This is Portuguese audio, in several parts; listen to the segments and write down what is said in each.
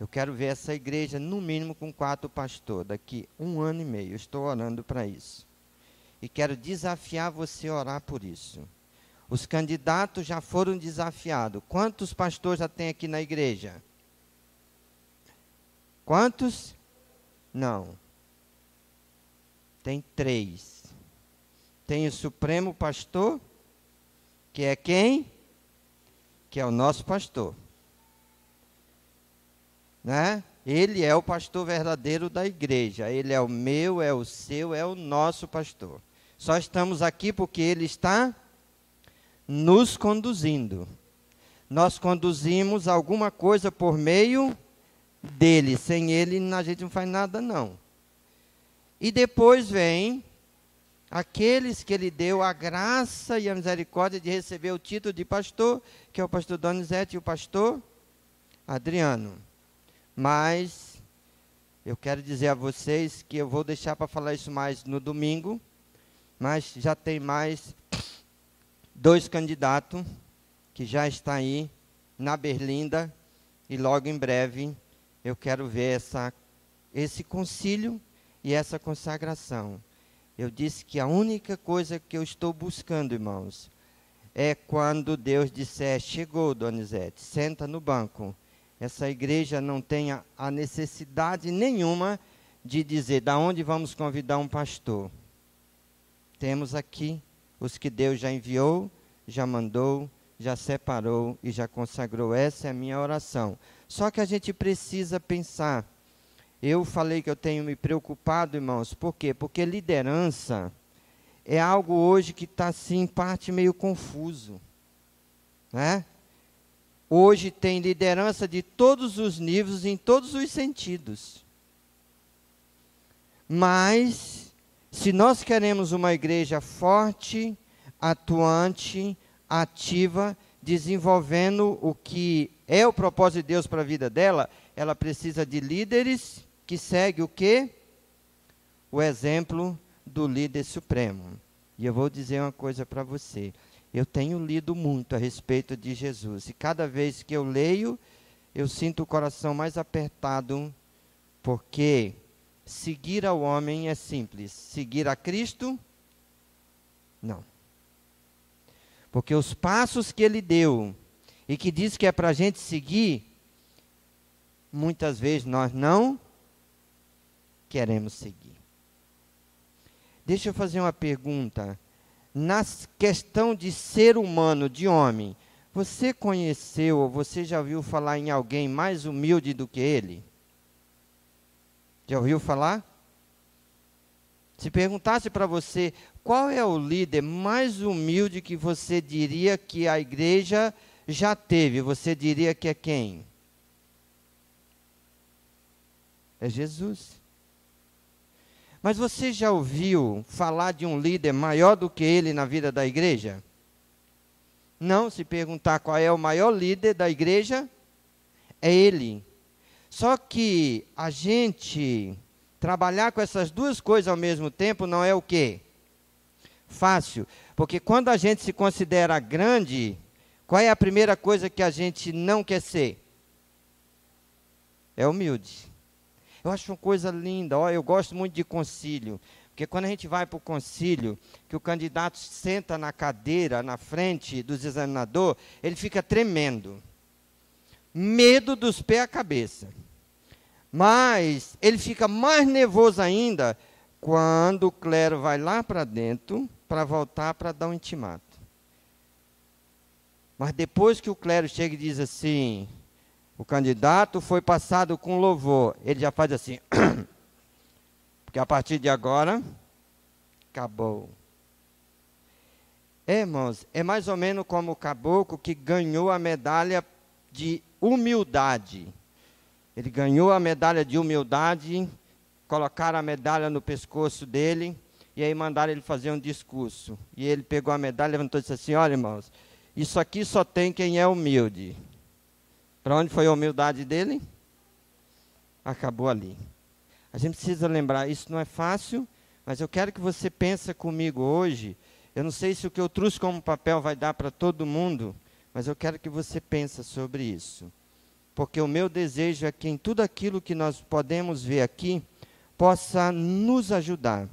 Eu quero ver essa igreja, no mínimo, com 4 pastores, daqui 1 ano e meio. Eu estou orando para isso. E quero desafiar você a orar por isso. Os candidatos já foram desafiados. Quantos pastores já tem aqui na igreja? Quantos? Não. Tem 3. Tem o Supremo Pastor, que é quem? Que é o nosso pastor. Né? Ele é o pastor verdadeiro da igreja. Ele é o meu, é o seu, é o nosso pastor. Só estamos aqui porque ele está nos conduzindo. Nós conduzimos alguma coisa por meio dele. Sem ele, a gente não faz nada, não. E depois vem aqueles que ele deu a graça e a misericórdia de receber o título de pastor, que é o pastor Donizete e o pastor Adriano. Mas eu quero dizer a vocês que eu vou deixar para falar isso mais no domingo, mas já tem mais 2 candidatos que já estão aí na Berlinda, e logo em breve eu quero ver esse concílio e essa consagração. Eu disse que a única coisa que eu estou buscando, irmãos, é quando Deus disser: chegou, Donizete, senta no banco. Essa igreja não tenha a necessidade nenhuma de dizer da onde vamos convidar um pastor. Temos aqui os que Deus já enviou, já mandou, já separou e já consagrou. Essa é a minha oração. Só que a gente precisa pensar. Eu falei que eu tenho me preocupado, irmãos. Por quê? Porque liderança é algo hoje que está, assim, em parte meio confuso. Né? Hoje tem liderança de todos os níveis, em todos os sentidos. Mas, se nós queremos uma igreja forte, atuante, ativa, desenvolvendo o que é o propósito de Deus para a vida dela, ela precisa de líderes que seguem o quê? O exemplo do líder supremo. E eu vou dizer uma coisa para você. Eu tenho lido muito a respeito de Jesus. E cada vez que eu leio, eu sinto o coração mais apertado, porque seguir ao homem é simples. Seguir a Cristo, não. Porque os passos que ele deu, e que diz que é para a gente seguir, muitas vezes nós não queremos seguir. Deixa eu fazer uma pergunta. Na questão de ser humano, de homem, você conheceu ou você já ouviu falar em alguém mais humilde do que ele? Já ouviu falar? Se perguntasse para você, qual é o líder mais humilde que você diria que a igreja já teve? Você diria que é quem? É Jesus. Mas você já ouviu falar de um líder maior do que ele na vida da igreja? Não, se perguntar qual é o maior líder da igreja, é ele. Só que a gente trabalhar com essas duas coisas ao mesmo tempo não é o quê? Fácil. Porque quando a gente se considera grande, qual é a primeira coisa que a gente não quer ser? É humilde. Eu acho uma coisa linda, eu gosto muito de concílio, porque quando a gente vai para o concílio, que o candidato senta na cadeira, na frente dos examinadores, ele fica tremendo, medo dos pés à cabeça. Mas ele fica mais nervoso ainda quando o clero vai lá para dentro, para voltar para dar um intimato. Mas depois que o clero chega e diz assim: o candidato foi passado com louvor, ele já faz assim, porque a partir de agora, acabou. Irmãos, é mais ou menos como o caboclo que ganhou a medalha de humildade. Ele ganhou a medalha de humildade, colocaram a medalha no pescoço dele, e aí mandaram ele fazer um discurso. E ele pegou a medalha, levantou e disse assim: olha, irmãos, isso aqui só tem quem é humilde. Para onde foi a humildade dele? Acabou ali. A gente precisa lembrar, isso não é fácil, mas eu quero que você pense comigo hoje. Eu não sei se o que eu trouxe como papel vai dar para todo mundo, mas eu quero que você pense sobre isso. porque o meu desejo é que em tudo aquilo que nós podemos ver aqui, possa nos ajudar.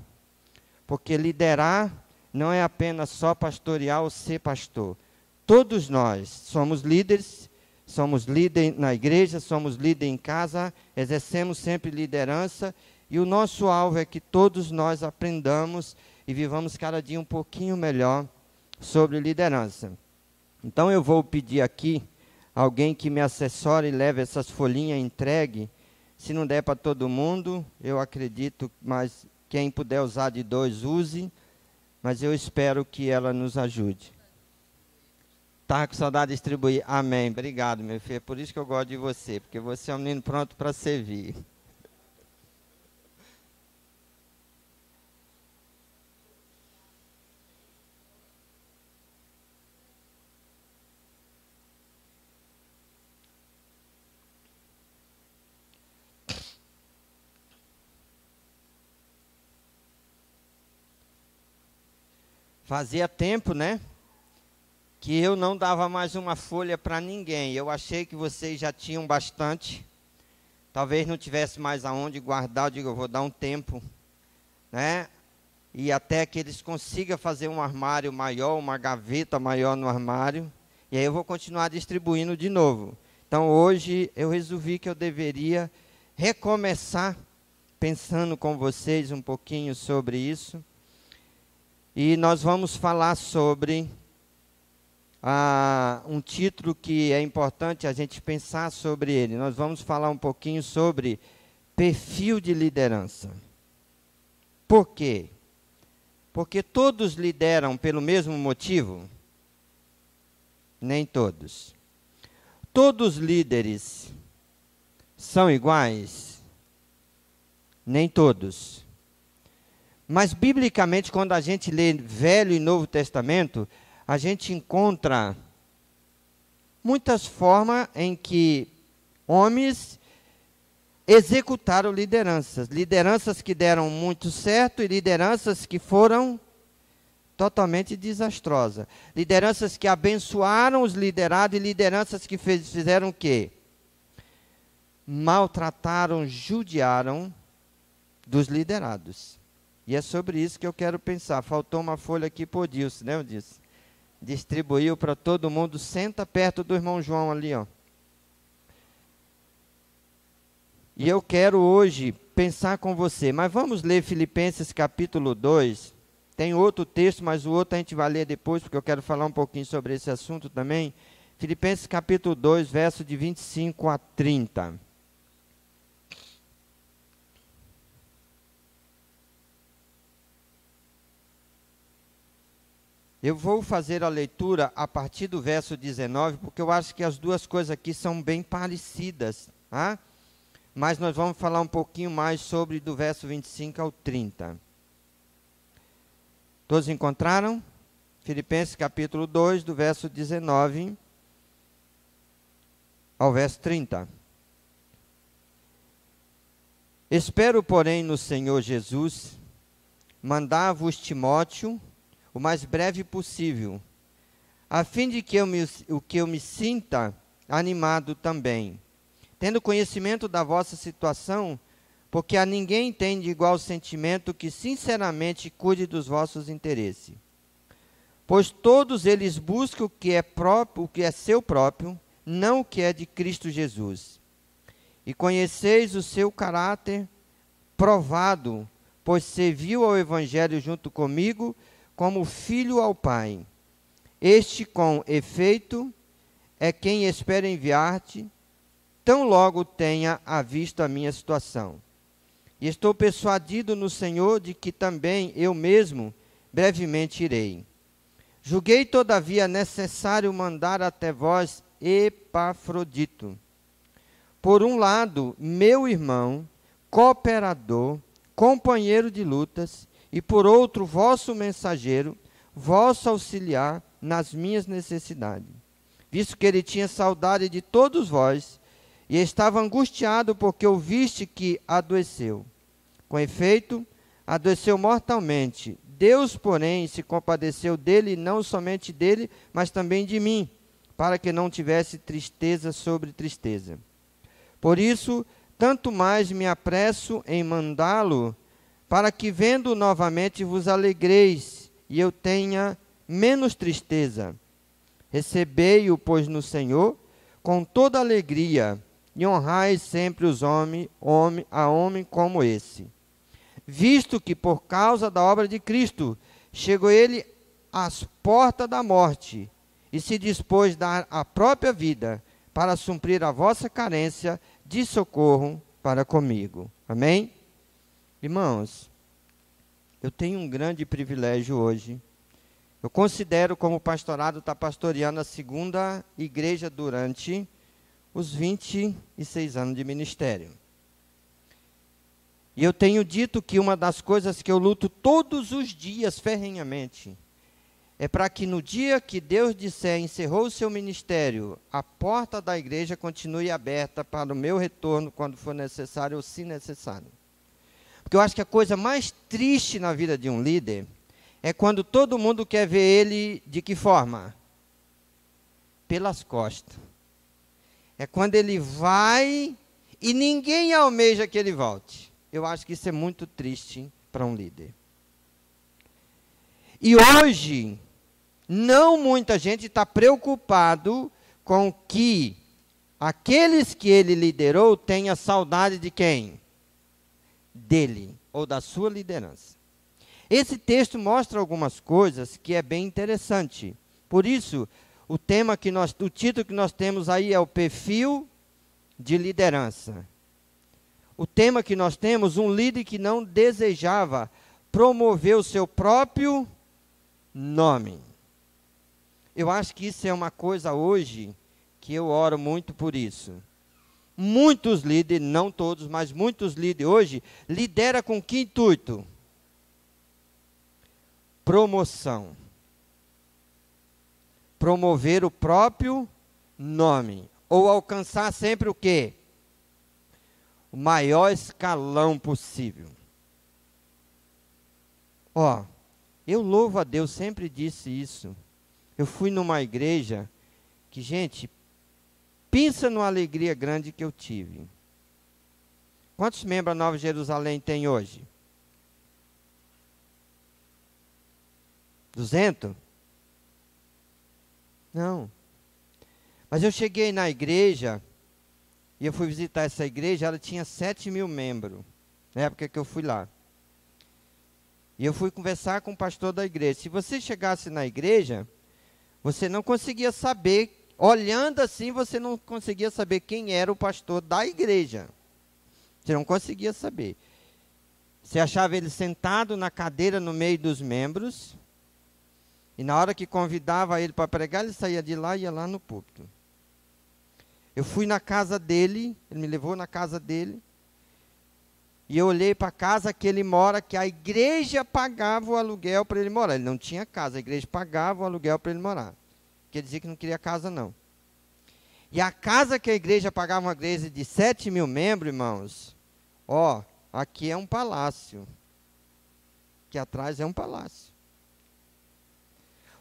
Porque liderar não é apenas só pastorear ou ser pastor. Todos nós somos líderes na igreja, somos líder em casa, exercemos sempre liderança, e o nosso alvo é que todos nós aprendamos e vivamos cada dia um pouquinho melhor sobre liderança. Então eu vou pedir aqui alguém que me assessore e leve essas folhinhas e entregue. Se não der para todo mundo, eu acredito, mas quem puder usar de 2, use. Mas eu espero que ela nos ajude. Tá com saudade de distribuir? Amém. Obrigado, meu filho. É por isso que eu gosto de você, porque você é um menino pronto para servir. Fazia tempo, né, que eu não dava mais uma folha para ninguém. Eu achei que vocês já tinham bastante. Talvez não tivesse mais aonde guardar. Eu digo, eu vou dar um tempo, né? E até que eles consigam fazer um armário maior, uma gaveta maior no armário. E aí eu vou continuar distribuindo de novo. Então hoje eu resolvi que eu deveria recomeçar pensando com vocês um pouquinho sobre isso. E nós vamos falar sobre um título que é importante a gente pensar sobre ele. Nós vamos falar um pouquinho sobre perfil de liderança. Por quê? Porque todos lideram pelo mesmo motivo? Nem todos. Todos líderes são iguais? Nem todos. Mas, biblicamente, quando a gente lê Velho e Novo Testamento, a gente encontra muitas formas em que homens executaram lideranças. Lideranças que deram muito certo e lideranças que foram totalmente desastrosas. Lideranças que abençoaram os liderados e lideranças que fizeram o quê? Maltrataram, judiaram dos liderados. E é sobre isso que eu quero pensar. Faltou uma folha aqui por Dilson, né, Dilson? Distribuiu para todo mundo. Senta perto do irmão João ali, ó. E eu quero hoje pensar com você. Mas vamos ler Filipenses capítulo 2. Tem outro texto, mas o outro a gente vai ler depois, porque eu quero falar um pouquinho sobre esse assunto também. Filipenses capítulo 2, verso de 25 a 30. Eu vou fazer a leitura a partir do verso 19, porque eu acho que as duas coisas aqui são bem parecidas, tá? Mas nós vamos falar um pouquinho mais sobre do verso 25 ao 30. Todos encontraram? Filipenses capítulo 2, do verso 19 ao verso 30. Espero, porém, no Senhor Jesus, mandar-vos Timóteo, o mais breve possível, a fim de que eu me sinta animado também, tendo conhecimento da vossa situação, porque a ninguém tem de igual sentimento que sinceramente cuide dos vossos interesses. Pois todos eles buscam o que é próprio, o que é seu próprio, não o que é de Cristo Jesus. E conheceis o seu caráter provado, pois serviu ao Evangelho junto comigo, como filho ao Pai. Este, com efeito, é quem espera enviar-te, tão logo tenha à vista a minha situação. E estou persuadido no Senhor de que também eu mesmo brevemente irei. Julguei, todavia, necessário mandar até vós Epafrodito. Por um lado, meu irmão, cooperador, companheiro de lutas, e por outro, vosso mensageiro, vosso auxiliar nas minhas necessidades. Visto que ele tinha saudade de todos vós, e estava angustiado porque ouviste que adoeceu. Com efeito, adoeceu mortalmente. Deus, porém, se compadeceu dele, e não somente dele, mas também de mim, para que não tivesse tristeza sobre tristeza. Por isso, tanto mais me apresso em mandá-lo, para que vendo novamente vos alegreis, e eu tenha menos tristeza. Recebei-o, pois, no Senhor, com toda alegria, e honrai sempre os homem como esse. Visto que, por causa da obra de Cristo, chegou ele às portas da morte, e se dispôs a dar a própria vida, para suprir a vossa carência de socorro para comigo. Amém? Irmãos, eu tenho um grande privilégio hoje. Eu considero como o pastorado está pastoreando a segunda igreja durante os 26 anos de ministério. E eu tenho dito que uma das coisas que eu luto todos os dias ferrenhamente é para que no dia que Deus disser encerrou o seu ministério, a porta da igreja continue aberta para o meu retorno quando for necessário ou se necessário. Porque eu acho que a coisa mais triste na vida de um líder é quando todo mundo quer ver ele de que forma? Pelas costas. É quando ele vai e ninguém almeja que ele volte. Eu acho que isso é muito triste para um líder. E hoje, não muita gente está preocupado com que aqueles que ele liderou tenham saudade de quem? Dele, ou da sua liderança. Esse texto mostra algumas coisas que é bem interessante. Por isso, o título que nós temos aí é o perfil de liderança. O tema que nós temos, um líder que não desejava promover o seu próprio nome. Eu acho que isso é uma coisa hoje que eu oro muito por isso. Muitos líderes, não todos, mas muitos líderes hoje, lideram com que intuito? Promoção. Promover o próprio nome. Ou alcançar sempre o quê? O maior escalão possível. Ó, eu louvo a Deus, sempre disse isso. Eu fui numa igreja que, gente, pensa numa alegria grande que eu tive. Quantos membros a Nova Jerusalém tem hoje? 200? Não. Mas eu cheguei na igreja, e eu fui visitar essa igreja, ela tinha 7.000 membros, na época que eu fui lá. E eu fui conversar com o pastor da igreja. Se você chegasse na igreja, você não conseguia saber, olhando assim, você não conseguia saber quem era o pastor da igreja. Você não conseguia saber. Você achava ele sentado na cadeira no meio dos membros, e na hora que convidava ele para pregar, ele saía de lá e ia lá no púlpito. Eu fui na casa dele, ele me levou na casa dele, e eu olhei para a casa que ele mora, que a igreja pagava o aluguel para ele morar. Ele não tinha casa, a igreja pagava o aluguel para ele morar. Quer dizer que não queria casa, não. E a casa que a igreja pagava, uma igreja de 7.000 membros, irmãos, ó, aqui é um palácio. Aqui atrás é um palácio.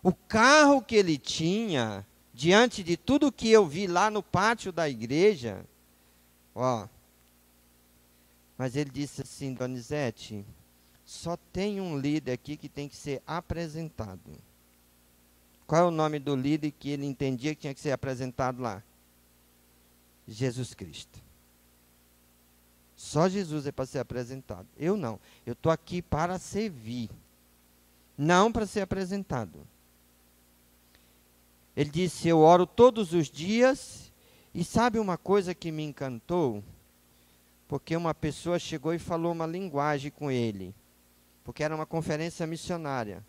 O carro que ele tinha, diante de tudo que eu vi lá no pátio da igreja, ó. Mas ele disse assim, Donizete, só tem um líder aqui que tem que ser apresentado. Qual é o nome do líder que ele entendia que tinha que ser apresentado lá? Jesus Cristo. Só Jesus é para ser apresentado. Eu não. Eu estou aqui para servir. Não para ser apresentado. Ele disse, eu oro todos os dias. E sabe uma coisa que me encantou? Porque uma pessoa chegou e falou uma linguagem com ele. Porque era uma conferência missionária.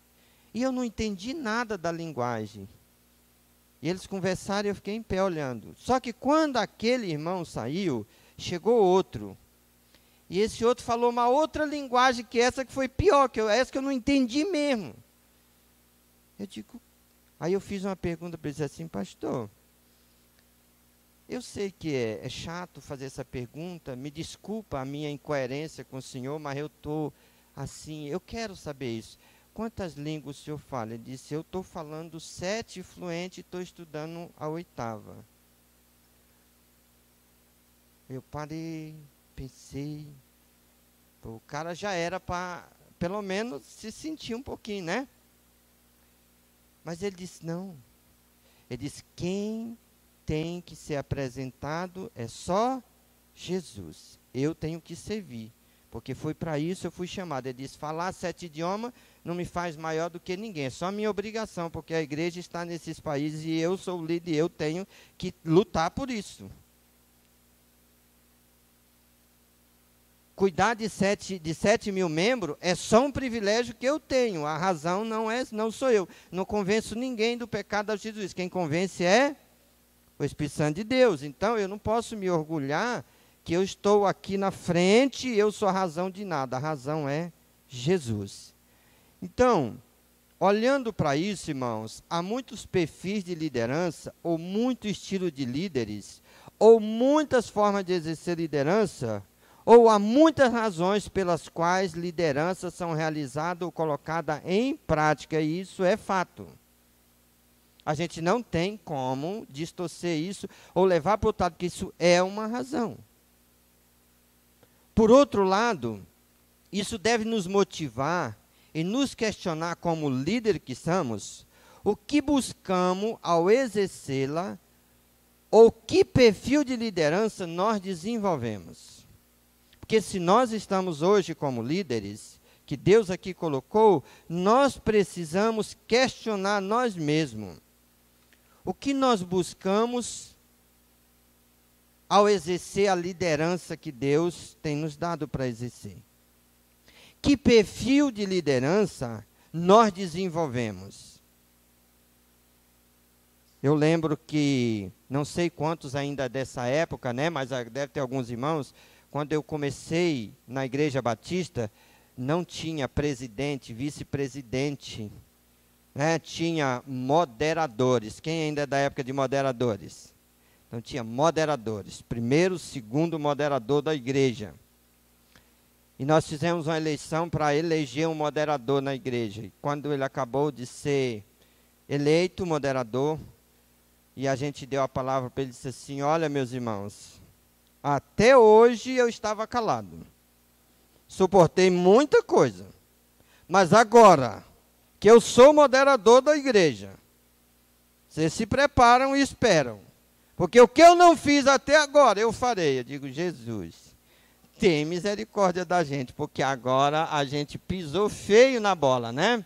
E eu não entendi nada da linguagem. E eles conversaram e eu fiquei em pé olhando. Só que quando aquele irmão saiu, chegou outro. E esse outro falou uma outra linguagem que essa que foi pior, essa que eu não entendi mesmo. Eu digo, aí eu fiz uma pergunta para ele assim, pastor, eu sei que é chato fazer essa pergunta, me desculpa a minha incoerência com o senhor, mas eu estou assim, eu quero saber isso. Quantas línguas o senhor fala? Ele disse, eu estou falando 7 fluentes e estou estudando a 8ª. Eu parei, pensei. O cara já era para, pelo menos, se sentir um pouquinho, né? Mas ele disse, não. Ele disse, quem tem que ser apresentado é só Jesus. Eu tenho que servir. Porque foi para isso eu fui chamado. Ele disse, falar 7 idiomas não me faz maior do que ninguém. É só minha obrigação, porque a igreja está nesses países e eu sou o líder e eu tenho que lutar por isso. Cuidar de 7 mil membros é só um privilégio que eu tenho. A razão não sou eu. Não convenço ninguém do pecado de Jesus. Quem convence é o Espírito Santo de Deus. Então, eu não posso me orgulhar que eu estou aqui na frente e eu sou a razão de nada. A razão é Jesus. Então, olhando para isso, irmãos, há muitos perfis de liderança, ou muito estilo de líderes, ou muitas formas de exercer liderança, ou há muitas razões pelas quais lideranças são realizadas ou colocadas em prática, e isso é fato. A gente não tem como distorcer isso ou levar para o outro lado, porque isso é uma razão. Por outro lado, isso deve nos motivar e nos questionar como líder que somos, o que buscamos ao exercê-la, ou que perfil de liderança nós desenvolvemos. Porque se nós estamos hoje como líderes, que Deus aqui colocou, nós precisamos questionar nós mesmos. O que nós buscamos ao exercer a liderança que Deus tem nos dado para exercer? Que perfil de liderança nós desenvolvemos? Eu lembro que, não sei quantos ainda dessa época, né, mas deve ter alguns irmãos, quando eu comecei na Igreja Batista, não tinha presidente, vice-presidente, né? Tinha moderadores. Quem ainda é da época de moderadores? Então tinha moderadores, primeiro, segundo moderador da igreja. E nós fizemos uma eleição para eleger um moderador na igreja. E quando ele acabou de ser eleito moderador, e a gente deu a palavra para ele, disse assim, olha meus irmãos, até hoje eu estava calado. Suportei muita coisa. Mas agora que eu sou moderador da igreja, vocês se preparam e esperam. Porque o que eu não fiz até agora, eu farei. Eu digo, Jesus, tem misericórdia da gente, porque agora a gente pisou feio na bola, né?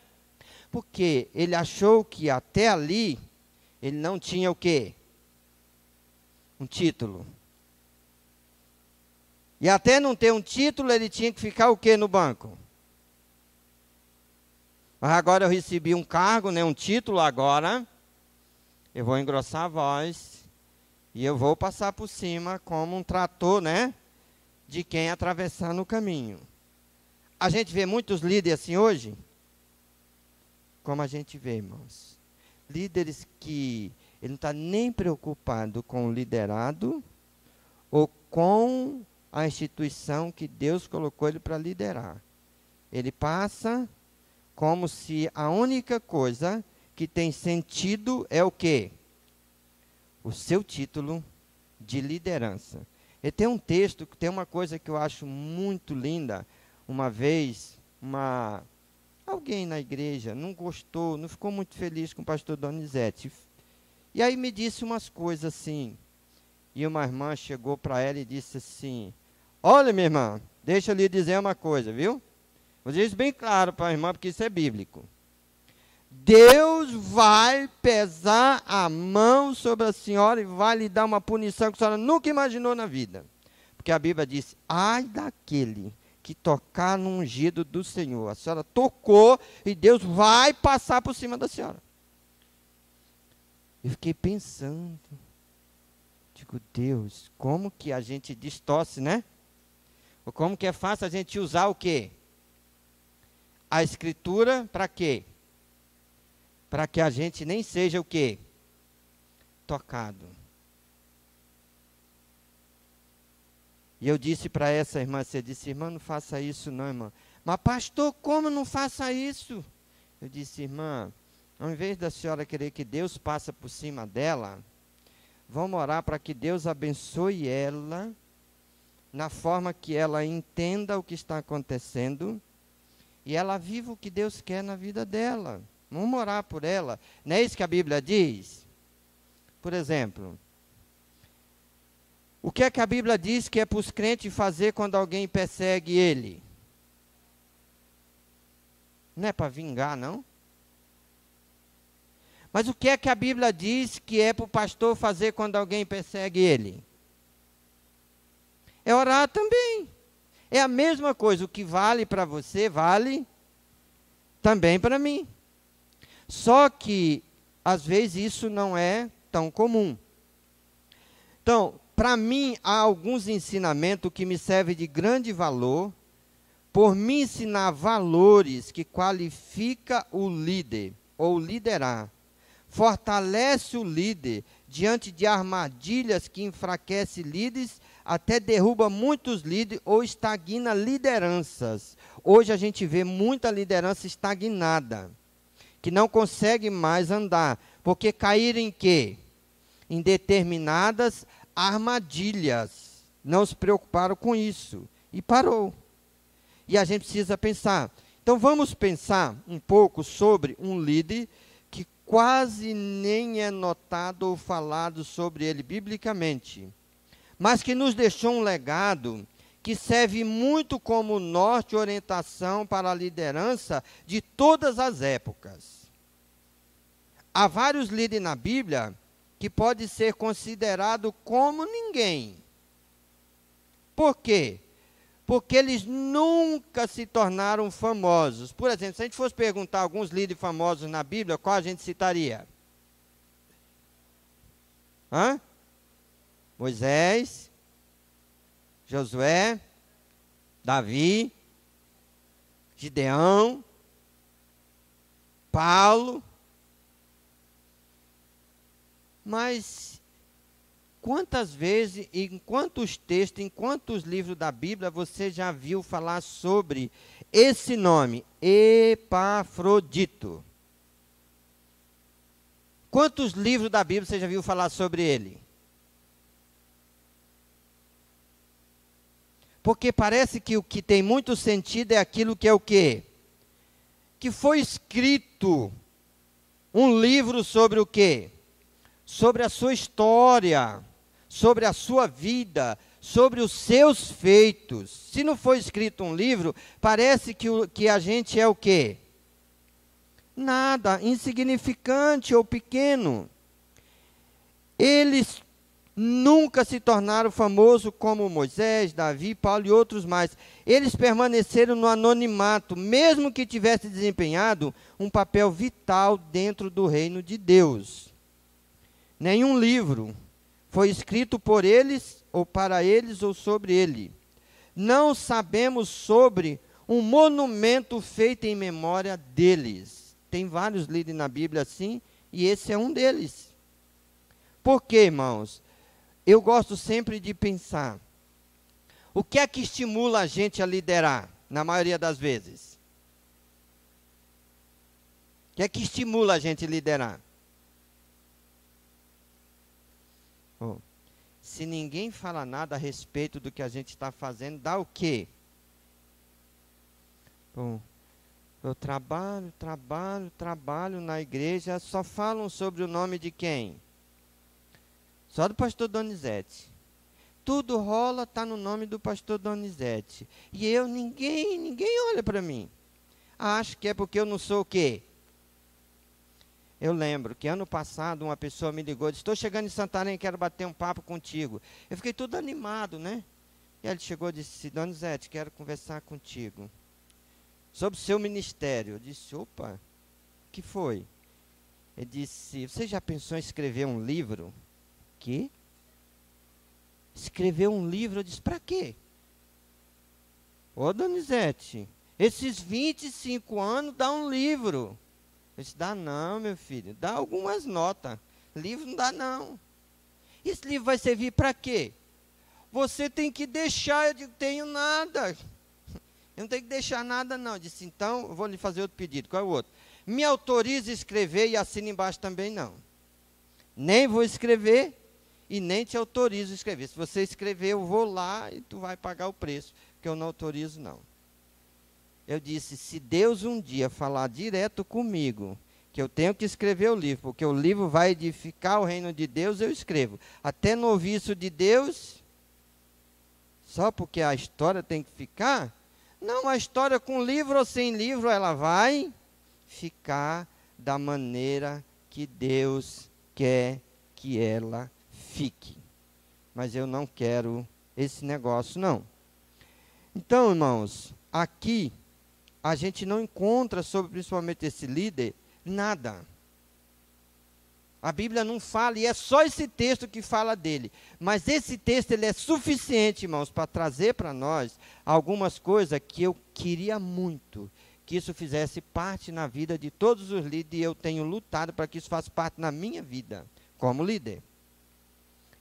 Porque ele achou que até ali, ele não tinha o quê? Um título. E até não ter um título, ele tinha que ficar o quê no banco? Mas agora eu recebi um cargo, né, um título agora, eu vou engrossar a voz e eu vou passar por cima como um trator, né, de quem atravessar no caminho. A gente vê muitos líderes assim hoje, como a gente vê, irmãos. Líderes que ele não está nem preocupado com o liderado ou com a instituição que Deus colocou ele para liderar. Ele passa como se a única coisa que tem sentido é o quê? O seu título de liderança. E tem um texto, tem uma coisa que eu acho muito linda. Uma vez, alguém na igreja não gostou, não ficou muito feliz com o pastor Donizete. E aí me disse umas coisas assim. E uma irmã chegou para ela e disse assim, olha, minha irmã, deixa eu lhe dizer uma coisa, viu? Vou dizer isso bem claro para a irmã, porque isso é bíblico. Deus vai pesar a mão sobre a senhora e vai lhe dar uma punição que a senhora nunca imaginou na vida. Porque a Bíblia diz, ai daquele que tocar no ungido do Senhor. A senhora tocou e Deus vai passar por cima da senhora. Eu fiquei pensando, digo, Deus, como que a gente distorce, né? Ou como que é fácil a gente usar o quê? A Escritura para quê? Para que a gente nem seja o quê? Tocado. E eu disse para essa irmã, você disse, irmã, não faça isso não, irmã. Mas pastor, como não faça isso? Eu disse, irmã, ao invés da senhora querer que Deus passe por cima dela, vamos orar para que Deus abençoe ela na forma que ela entenda o que está acontecendo e ela viva o que Deus quer na vida dela. Vamos orar por ela. Não é isso que a Bíblia diz? Por exemplo, o que é que a Bíblia diz que é para os crentes fazer quando alguém persegue ele? Não é para vingar, não? Mas o que é que a Bíblia diz que é para o pastor fazer quando alguém persegue ele? É orar também. É a mesma coisa. O que vale para você, vale também para mim. Só que, às vezes, isso não é tão comum. Então, para mim, há alguns ensinamentos que me servem de grande valor, por me ensinar valores que qualifica o líder, ou liderar. Fortalece o líder diante de armadilhas que enfraquecem líderes, até derruba muitos líderes ou estagna lideranças. Hoje a gente vê muita liderança estagnada, que não consegue mais andar, porque caíram em quê? Em determinadas armadilhas. Não se preocuparam com isso. E parou. E a gente precisa pensar. Então vamos pensar um pouco sobre um líder que quase nem é notado ou falado sobre ele biblicamente, mas que nos deixou um legado que serve muito como norte e orientação para a liderança de todas as épocas. Há vários líderes na Bíblia que pode ser considerado como ninguém. Por quê? Porque eles nunca se tornaram famosos. Por exemplo, se a gente fosse perguntar alguns líderes famosos na Bíblia, qual a gente citaria? Moisés, Josué, Davi, Gideão, Paulo. Mas quantas vezes, em quantos textos, em quantos livros da Bíblia você já viu falar sobre esse nome, Epafrodito? Quantos livros da Bíblia você já viu falar sobre ele? Porque parece que o que tem muito sentido é aquilo que é o quê? Que foi escrito um livro sobre o quê? Sobre a sua história, sobre a sua vida, sobre os seus feitos. Se não for escrito um livro, parece que a gente é o quê? Nada, insignificante ou pequeno. Eles nunca se tornaram famosos como Moisés, Davi, Paulo e outros mais. Eles permaneceram no anonimato, mesmo que tivessem desempenhado um papel vital dentro do reino de Deus. Nenhum livro foi escrito por eles, ou para eles, ou sobre ele. Não sabemos sobre um monumento feito em memória deles. Tem vários líderes na Bíblia assim, e esse é um deles. Por quê, irmãos? Eu gosto sempre de pensar, o que é que estimula a gente a liderar, na maioria das vezes? O que é que estimula a gente a liderar? Se ninguém fala nada a respeito do que a gente está fazendo, dá o quê? Eu trabalho na igreja, só falam sobre o nome de quem? Só do pastor Donizete. Tudo rola, está no nome do pastor Donizete. E ninguém olha para mim. Acho que é porque eu não sou o quê? Eu lembro que ano passado uma pessoa me ligou e disse, estou chegando em Santarém, quero bater um papo contigo. Eu fiquei todo animado, né? E ele chegou e disse, Donizete, quero conversar contigo sobre o seu ministério. Eu disse, opa, o que foi? Ele disse, você já pensou em escrever um livro? Que? Escrever um livro? Eu disse, para quê? Ô Donizete, esses 25 anos dá um livro. Eu disse, dá não, meu filho, dá algumas notas. Livro não dá não. Esse livro vai servir para quê? Você tem que deixar. Eu digo, tenho nada. Eu não tenho que deixar nada não. Eu disse, então, eu vou lhe fazer outro pedido. Qual é o outro? Me autorize a escrever e assina embaixo também não. Nem vou escrever e nem te autorizo a escrever. Se você escrever, eu vou lá e tu vai pagar o preço, porque eu não autorizo, não. Eu disse, se Deus um dia falar direto comigo, que eu tenho que escrever o livro, porque o livro vai edificar o reino de Deus, eu escrevo. Até no ouvir de Deus, só porque a história tem que ficar? Não, a história com livro ou sem livro, ela vai ficar da maneira que Deus quer que ela fique. Mas eu não quero esse negócio, não. Então, irmãos, aqui a gente não encontra sobre principalmente esse líder nada. A Bíblia não fala, e é só esse texto que fala dele. Mas esse texto ele é suficiente, irmãos, para trazer para nós algumas coisas que eu queria muito que isso fizesse parte na vida de todos os líderes, e eu tenho lutado para que isso faça parte na minha vida, como líder.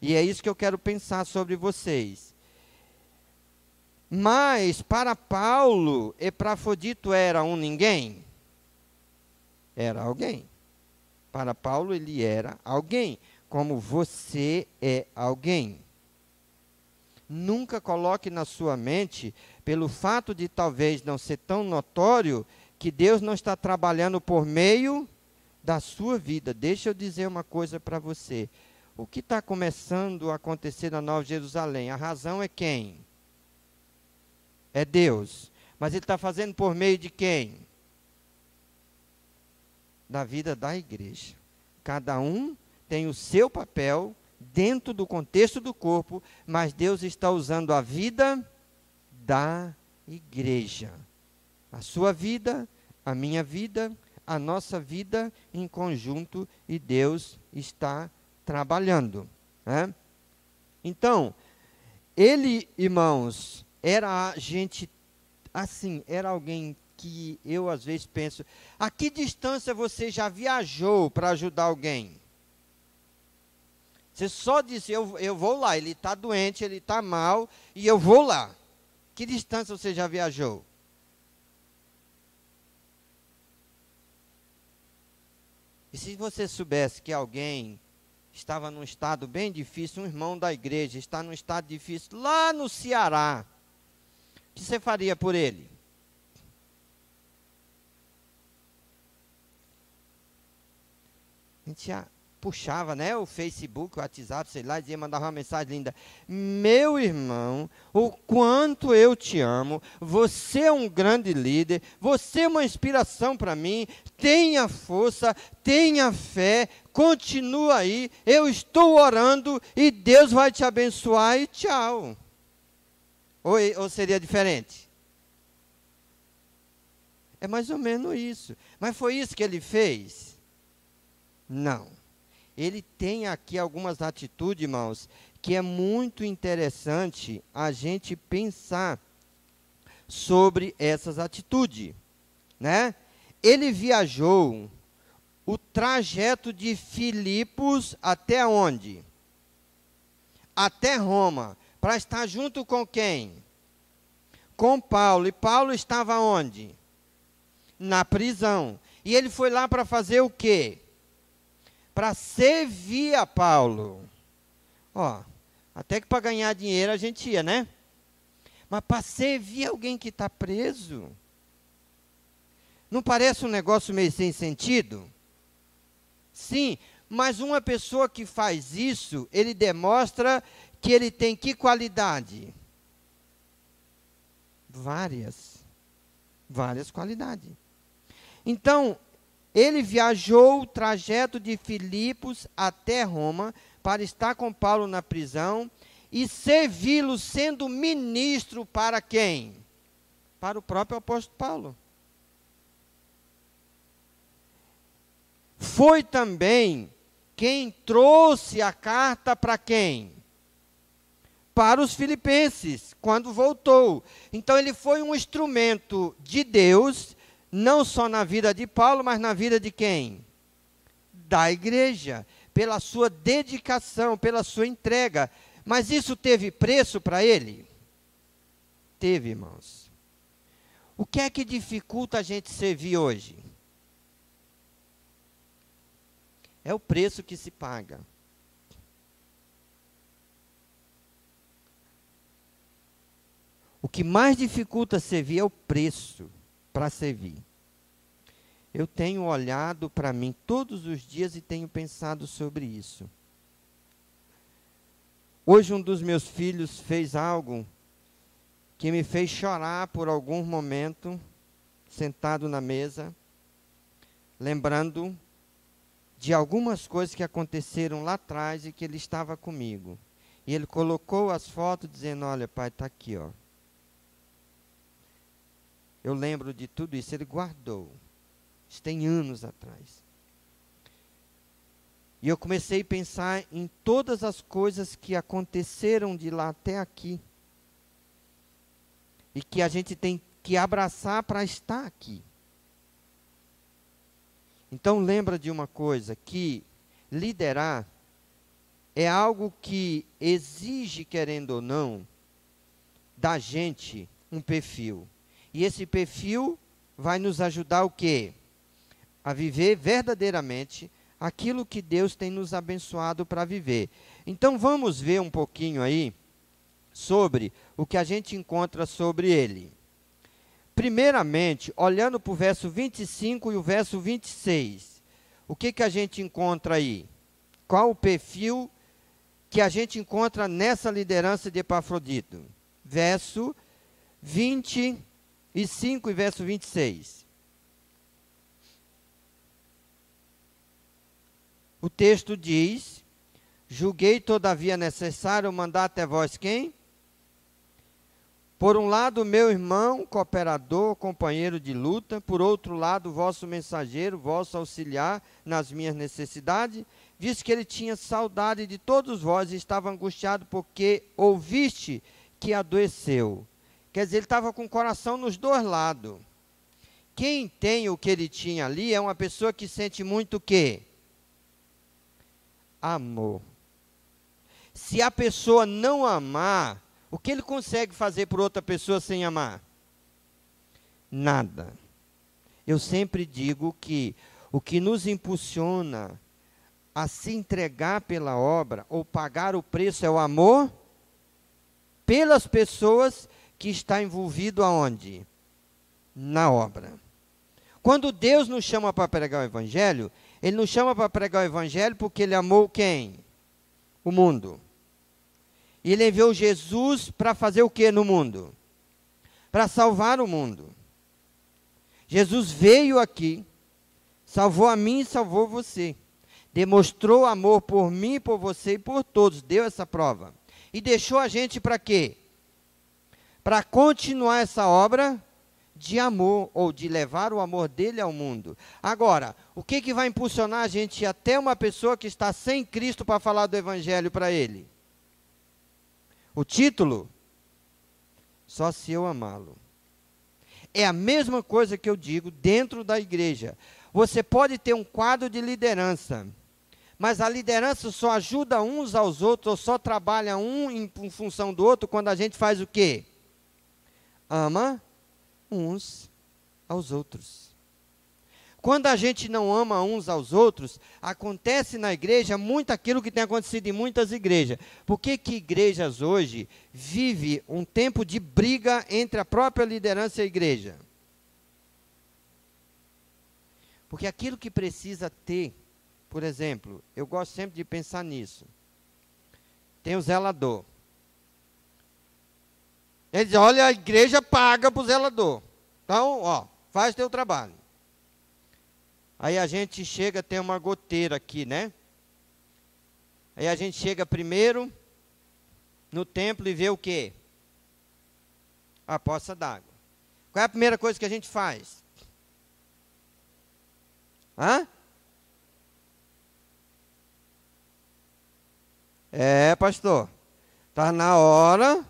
E é isso que eu quero pensar sobre vocês. Mas, para Paulo, Epafrodito era um ninguém? Era alguém. Para Paulo, ele era alguém, como você é alguém. Nunca coloque na sua mente, pelo fato de talvez não ser tão notório, que Deus não está trabalhando por meio da sua vida. Deixa eu dizer uma coisa para você. O que está começando a acontecer na Nova Jerusalém? A razão é quem? É Deus. Mas ele está fazendo por meio de quem? Da vida da igreja. Cada um tem o seu papel dentro do contexto do corpo, mas Deus está usando a vida da igreja. A sua vida, a minha vida, a nossa vida em conjunto, e Deus está trabalhando, né? Então, ele, irmãos, era gente assim, era alguém que eu às vezes penso, a que distância você já viajou para ajudar alguém? Você só disse, eu vou lá, ele está doente, ele está mal, e eu vou lá. Que distância você já viajou? E se você soubesse que alguém estava num estado bem difícil, um irmão da igreja está num estado difícil lá no Ceará, o que você faria por ele? A gente já puxava, né, o Facebook, o WhatsApp, sei lá, dizia, mandava uma mensagem linda. Meu irmão, o quanto eu te amo, você é um grande líder, você é uma inspiração para mim, tenha força, tenha fé, continua aí, eu estou orando e Deus vai te abençoar e tchau. Ou seria diferente? É mais ou menos isso. Mas foi isso que ele fez? Não. Ele tem aqui algumas atitudes, irmãos, que é muito interessante a gente pensar sobre essas atitudes, né? Ele viajou o trajeto de Filipos até onde? Até Roma, para estar junto com quem? Com Paulo. E Paulo estava onde? Na prisão. E ele foi lá para fazer o quê? Para servir a Paulo. Ó, até que para ganhar dinheiro a gente ia, né? Mas para servir alguém que está preso, não parece um negócio meio sem sentido? Sim, mas uma pessoa que faz isso, ele demonstra que ele tem que qualidade? Várias qualidades. Então, ele viajou o trajeto de Filipos até Roma para estar com Paulo na prisão e servi-lo sendo ministro para quem? Para o próprio apóstolo Paulo. Foi também quem trouxe a carta para quem? Para os filipenses, quando voltou. Então ele foi um instrumento de Deus, não só na vida de Paulo, mas na vida de quem? Da igreja, pela sua dedicação, pela sua entrega. Mas isso teve preço para ele? Teve, irmãos. O que é que dificulta a gente servir hoje? É o preço que se paga. O que mais dificulta servir é o preço para servir. Eu tenho olhado para mim todos os dias e tenho pensado sobre isso. Hoje um dos meus filhos fez algo que me fez chorar por algum momento, sentado na mesa, lembrando de algumas coisas que aconteceram lá atrás e que ele estava comigo. E ele colocou as fotos dizendo, olha pai, está aqui, ó. Eu lembro de tudo isso, ele guardou. Isso tem anos atrás. E eu comecei a pensar em todas as coisas que aconteceram de lá até aqui. E que a gente tem que abraçar para estar aqui. Então lembra de uma coisa, que liderar é algo que exige, querendo ou não, da gente um perfil. E esse perfil vai nos ajudar o quê? A viver verdadeiramente aquilo que Deus tem nos abençoado para viver. Então vamos ver um pouquinho aí sobre o que a gente encontra sobre ele. Primeiramente, olhando para o verso 25 e o verso 26, o que a gente encontra aí? Qual o perfil que a gente encontra nessa liderança de Epafrodito? Verso 25 e verso 26. O texto diz, julguei todavia necessário mandar até vós quem? Por um lado, meu irmão, cooperador, companheiro de luta, por outro lado, vosso mensageiro, vosso auxiliar nas minhas necessidades, visto que ele tinha saudade de todos vós e estava angustiado porque ouviste que adoeceu. Quer dizer, ele estava com o coração nos dois lados. Quem tem o que ele tinha ali é uma pessoa que sente muito o quê? Amor. Se a pessoa não amar, o que ele consegue fazer por outra pessoa sem amar? Nada. Eu sempre digo que o que nos impulsiona a se entregar pela obra ou pagar o preço é o amor pelas pessoas que está envolvido aonde? Na obra. Quando Deus nos chama para pregar o Evangelho, Ele nos chama para pregar o Evangelho porque Ele amou quem? O mundo. E Ele enviou Jesus para fazer o que no mundo? Para salvar o mundo. Jesus veio aqui, salvou a mim e salvou você. Demonstrou amor por mim, por você e por todos. Deu essa prova. E deixou a gente para quê? Para continuar essa obra de amor, ou de levar o amor dele ao mundo. Agora, o que vai impulsionar a gente até uma pessoa que está sem Cristo para falar do Evangelho para ele? O título? Só se eu amá-lo. É a mesma coisa que eu digo dentro da igreja. Você pode ter um quadro de liderança, mas a liderança só ajuda uns aos outros, ou só trabalha um em função do outro, quando a gente faz o quê? Ama uns aos outros. Quando a gente não ama uns aos outros, acontece na igreja muito aquilo que tem acontecido em muitas igrejas. Por que igrejas hoje vivem um tempo de briga entre a própria liderança e a igreja? Porque aquilo que precisa ter, por exemplo, eu gosto sempre de pensar nisso. Tem o zelador. Ele diz, olha, a igreja paga para o zelador. Então, ó, faz teu trabalho. Aí a gente chega, tem uma goteira aqui, né? Aí a gente chega primeiro no templo e vê o quê? A poça d'água. Qual é a primeira coisa que a gente faz? Hã? É, pastor. Está na hora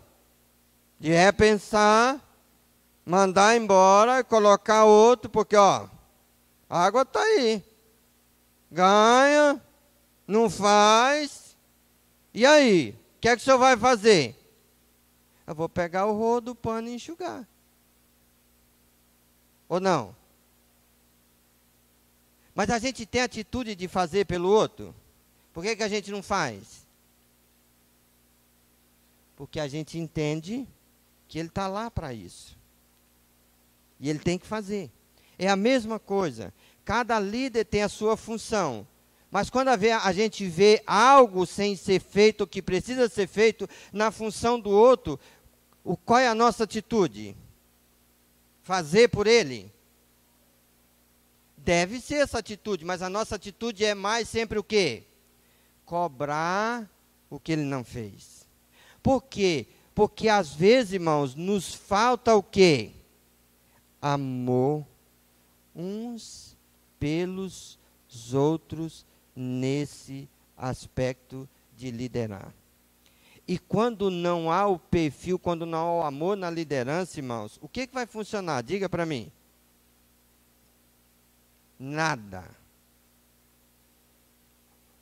de repensar, mandar embora e colocar outro, porque, ó, a água está aí. Ganha, não faz. E aí? O que é que o senhor vai fazer? Eu vou pegar o rodo, o pano e enxugar. Ou não? Mas a gente tem atitude de fazer pelo outro? Por que a gente não faz? Porque a gente entende que ele está lá para isso. E ele tem que fazer. É a mesma coisa. Cada líder tem a sua função. Mas quando a gente vê algo sem ser feito, que precisa ser feito na função do outro, qual é a nossa atitude? Fazer por ele? Deve ser essa atitude, mas a nossa atitude é mais sempre o quê? Cobrar o que ele não fez. Por quê? Porque às vezes, irmãos, nos falta o quê? Amor uns pelos outros nesse aspecto de liderar. E quando não há o perfil, quando não há o amor na liderança, irmãos, o que vai funcionar? Diga para mim. Nada.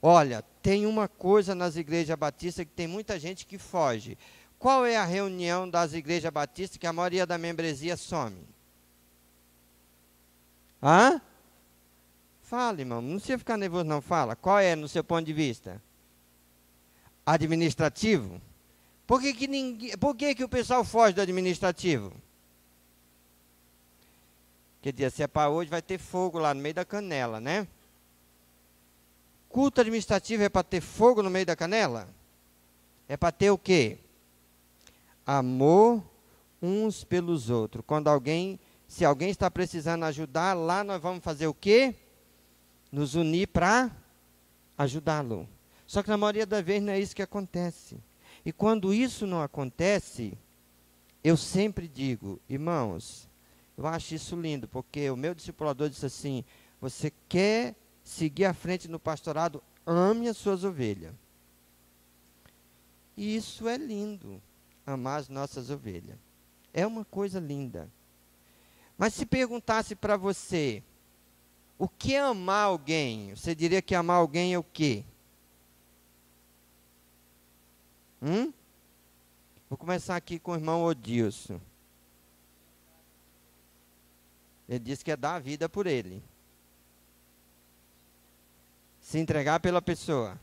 Olha, tem uma coisa nas igrejas batistas que tem muita gente que foge. Qual é a reunião das igrejas batistas que a maioria da membresia some? Hã? Fala, irmão, não precisa ficar nervoso não, fala. Qual é no seu ponto de vista? Administrativo? Por que o pessoal foge do administrativo? Quer dizer, se é para hoje, vai ter fogo lá no meio da canela, né? Culto administrativo é para ter fogo no meio da canela? É para ter o quê? Amor uns pelos outros. Se alguém está precisando ajudar, lá nós vamos fazer o quê? Nos unir para ajudá-lo. Só que na maioria das vezes não é isso que acontece. E quando isso não acontece, eu sempre digo, irmãos, eu acho isso lindo, porque o meu discipulador disse assim, você quer seguir à frente no pastorado, ame as suas ovelhas. E isso é lindo, amar as nossas ovelhas. É uma coisa linda. Mas se perguntasse para você, o que é amar alguém? Você diria que amar alguém é o quê? Vou começar aqui com o irmão Odilson. Ele disse que é dar a vida por ele. Se entregar pela pessoa.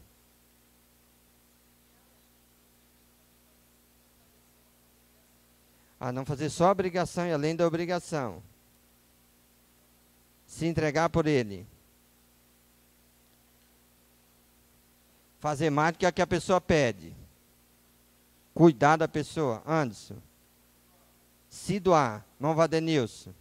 A não fazer só a obrigação e além da obrigação. Se entregar por ele. Fazer mais do que a pessoa pede. Cuidar da pessoa. Anderson. Se doar. Irmão Vadenilson.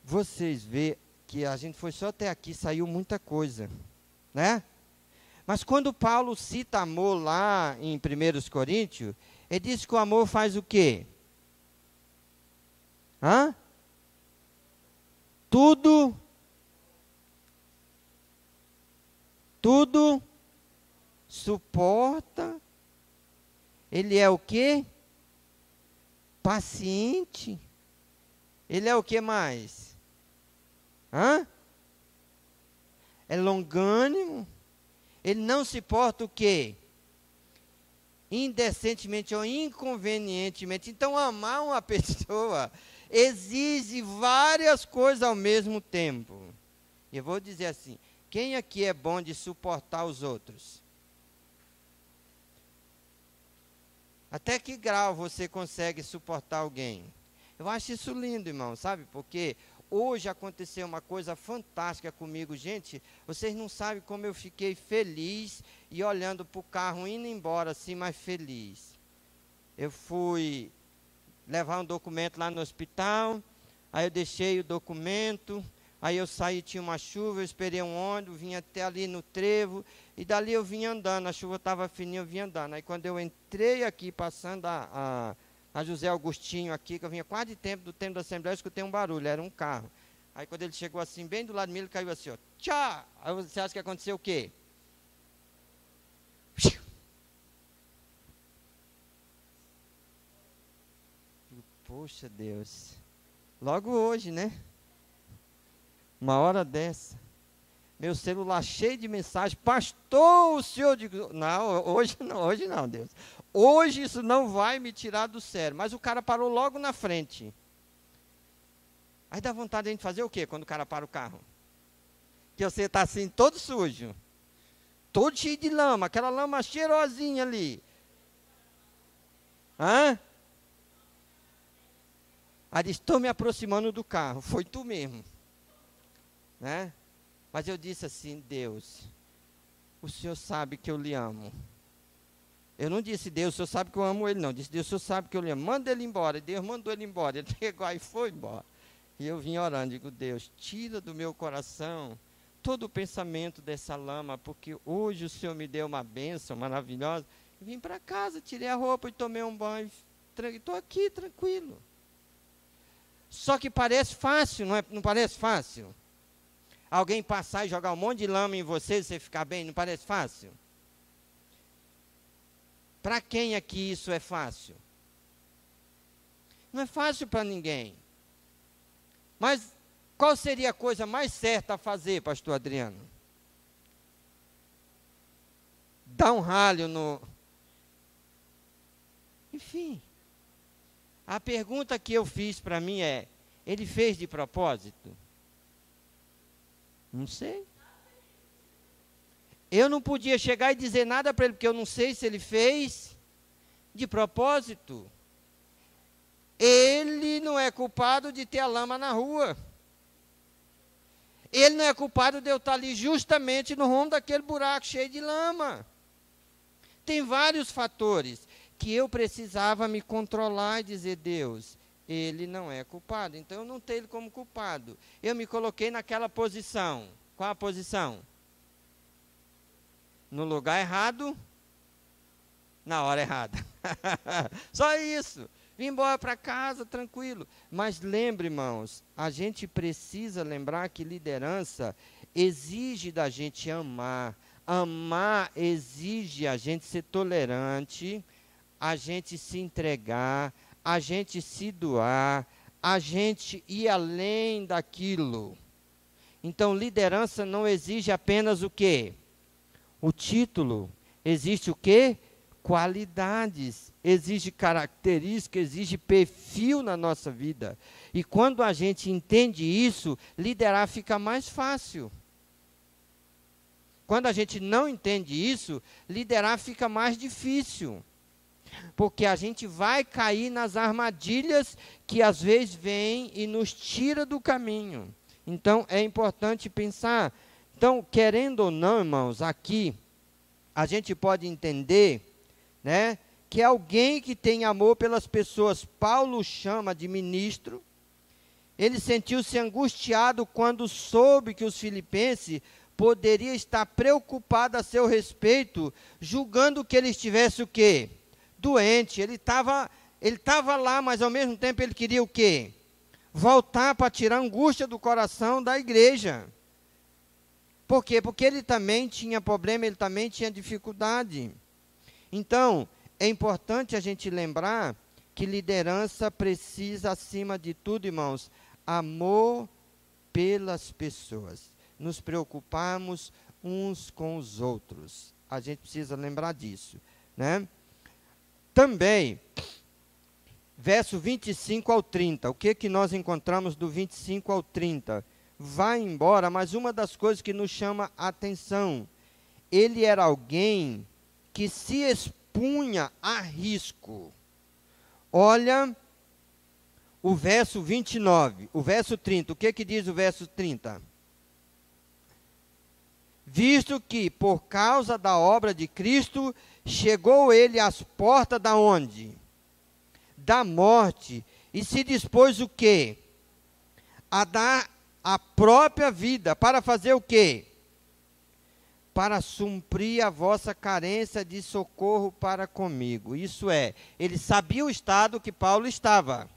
Vocês vê que a gente foi só até aqui, saiu muita coisa, né? Mas quando Paulo cita amor lá em 1 Coríntios, ele diz que o amor faz o quê? Tudo suporta. Ele é o quê? Paciente. Ele é o que mais? É longânimo. Ele não se porta o quê? Indecentemente ou inconvenientemente. Então, amar uma pessoa exige várias coisas ao mesmo tempo. Eu vou dizer assim, quem aqui é bom de suportar os outros? Até que grau você consegue suportar alguém? Eu acho isso lindo, irmão, sabe? Porque hoje aconteceu uma coisa fantástica comigo. Gente, vocês não sabem como eu fiquei feliz e olhando para o carro indo embora assim, mas feliz. Eu fui levar um documento lá no hospital, aí eu deixei o documento, aí eu saí, tinha uma chuva, eu esperei um ônibus, vim até ali no trevo, e dali eu vinha andando, a chuva estava fininha, eu vinha andando. Aí quando eu entrei aqui, passando a José Augustinho aqui, que eu vinha quase do tempo da Assembleia, eu escutei um barulho, era um carro. Aí quando ele chegou assim, bem do lado de mim, ele caiu assim, ó, tchá! Aí você acha que aconteceu o quê? Poxa Deus, logo hoje, né? Uma hora dessa, meu celular cheio de mensagem, pastor, o senhor, digo, não, hoje não, Deus. Hoje isso não vai me tirar do sério, mas o cara parou logo na frente. Aí dá vontade de a gente fazer o quê quando o cara para o carro? Que você está assim, todo sujo, todo cheio de lama, aquela lama cheirosinha ali. Hã? Aí disse, estou me aproximando do carro. Foi tu mesmo. Né? Mas eu disse assim, Deus, o Senhor sabe que eu lhe amo. Eu não disse, Deus, o Senhor sabe que eu amo ele, não. Eu disse, Deus, o Senhor sabe que eu lhe amo. Manda ele embora. E Deus mandou ele embora. Ele pegou aí e foi embora. E eu vim orando, digo, Deus, tira do meu coração todo o pensamento dessa lama, porque hoje o Senhor me deu uma bênção maravilhosa. Eu vim para casa, tirei a roupa e tomei um banho. Estou aqui, tranquilo. Só que parece fácil, não parece fácil? Alguém passar e jogar um monte de lama em você e você ficar bem, não parece fácil? Para quem aqui isso é fácil? Não é fácil para ninguém. Mas qual seria a coisa mais certa a fazer, pastor Adriano? Dar um ralho no... Enfim. A pergunta que eu fiz para mim é, ele fez de propósito? Não sei. Eu não podia chegar e dizer nada para ele, porque eu não sei se ele fez de propósito. Ele não é culpado de ter a lama na rua. Ele não é culpado de eu estar ali justamente no rumo daquele buraco cheio de lama. Tem vários fatores que eu precisava me controlar e dizer, Deus, ele não é culpado. Então eu não tenho ele como culpado. Eu me coloquei naquela posição. Qual a posição? No lugar errado, na hora errada. Só isso. Vim embora para casa, tranquilo. Mas lembre, irmãos, a gente precisa lembrar que liderança exige da gente amar. Amar exige a gente ser tolerante, a gente se entregar, a gente se doar, a gente ir além daquilo. Então, liderança não exige apenas o quê? O título. Existe o quê? Qualidades, exige característica, exige perfil na nossa vida. E quando a gente entende isso, liderar fica mais fácil. Quando a gente não entende isso, liderar fica mais difícil. Porque a gente vai cair nas armadilhas que às vezes vêm e nos tira do caminho. Então é importante pensar. Então, querendo ou não, irmãos, aqui a gente pode entender, né, que alguém que tem amor pelas pessoas, Paulo chama de ministro. Ele sentiu-se angustiado quando soube que os filipenses poderiam estar preocupados a seu respeito, julgando que ele estivesse o quê? Doente. Ele estava lá, mas ao mesmo tempo ele queria o quê? Voltar para tirar a angústia do coração da igreja. Por quê? Porque ele também tinha problema, ele também tinha dificuldade. Então, é importante a gente lembrar que liderança precisa, acima de tudo, irmãos, amor pelas pessoas. Nos preocuparmos uns com os outros. A gente precisa lembrar disso, né? Também, verso 25 ao 30, o que nós encontramos do 25 ao 30? Vai embora, mas uma das coisas que nos chama a atenção, ele era alguém que se expunha a risco. Olha o verso 29, o verso 30. O que diz o verso 30? Visto que, por causa da obra de Cristo, chegou ele às portas da onde? Da morte. E se dispôs o quê? A dar a própria vida. Para fazer o quê? Para suprir a vossa carência de socorro para comigo. Isso é, ele sabia o estado que Paulo estava.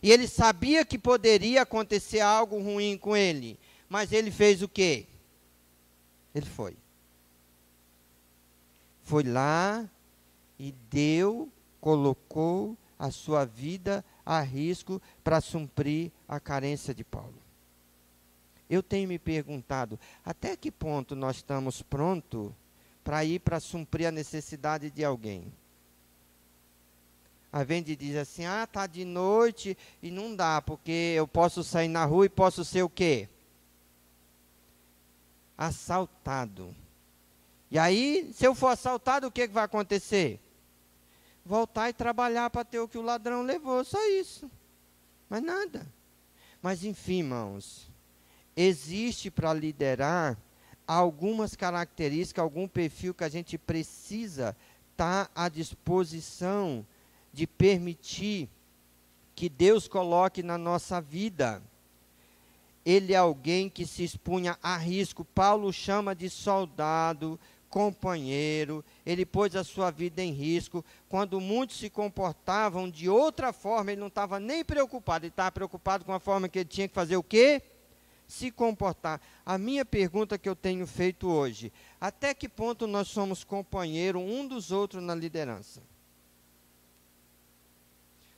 E ele sabia que poderia acontecer algo ruim com ele. Mas ele fez o quê? Ele foi. Foi lá e colocou a sua vida a risco para suprir a carência de Paulo. Eu tenho me perguntado, até que ponto nós estamos prontos para ir para suprir a necessidade de alguém? Às vezes diz assim, ah, tá de noite e não dá, porque eu posso sair na rua e posso ser o quê? Assaltado. E aí, se eu for assaltado, o que vai acontecer? Voltar e trabalhar para ter o que o ladrão levou, só isso. Mas nada. Mas enfim, irmãos, existe para liderar algumas características, algum perfil que a gente precisa estar à disposição de permitir que Deus coloque na nossa vida. Ele é alguém que se expunha a risco. Paulo chama de soldado, companheiro. Ele pôs a sua vida em risco. Quando muitos se comportavam de outra forma, ele não estava nem preocupado. Ele estava preocupado com a forma que ele tinha que fazer o quê? Se comportar. A minha pergunta que eu tenho feito hoje: até que ponto nós somos companheiros um dos outros na liderança?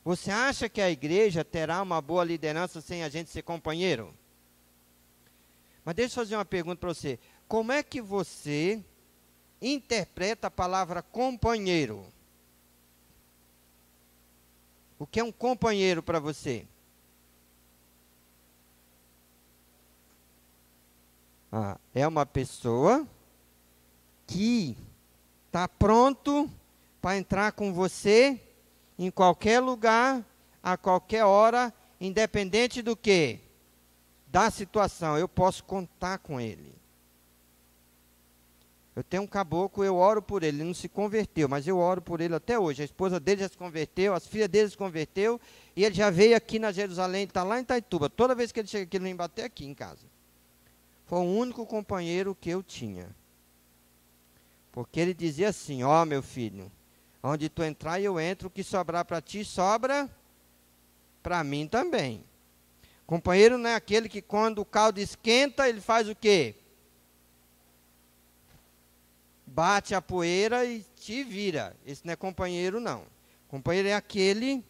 Você acha que a igreja terá uma boa liderança sem a gente ser companheiro? Mas deixa eu fazer uma pergunta para você. Como é que você interpreta a palavra companheiro? O que é um companheiro para você? É uma pessoa que está pronto para entrar com você em qualquer lugar, a qualquer hora, independente do que? Da situação, eu posso contar com ele. Eu tenho um caboclo, eu oro por ele, ele não se converteu, mas eu oro por ele até hoje. A esposa dele já se converteu, as filhas dele se converteu, e ele já veio aqui na Jerusalém, está lá em Itaituba. Toda vez que ele chega aqui, ele vem bater aqui em casa. Foi o único companheiro que eu tinha. Porque ele dizia assim, ó meu filho, onde tu entrar eu entro, o que sobrar para ti, sobra para mim também. Companheiro não é aquele que quando o caldo esquenta, ele faz o quê? Bate a poeira e te vira. Esse não é companheiro, não. Companheiro é aquele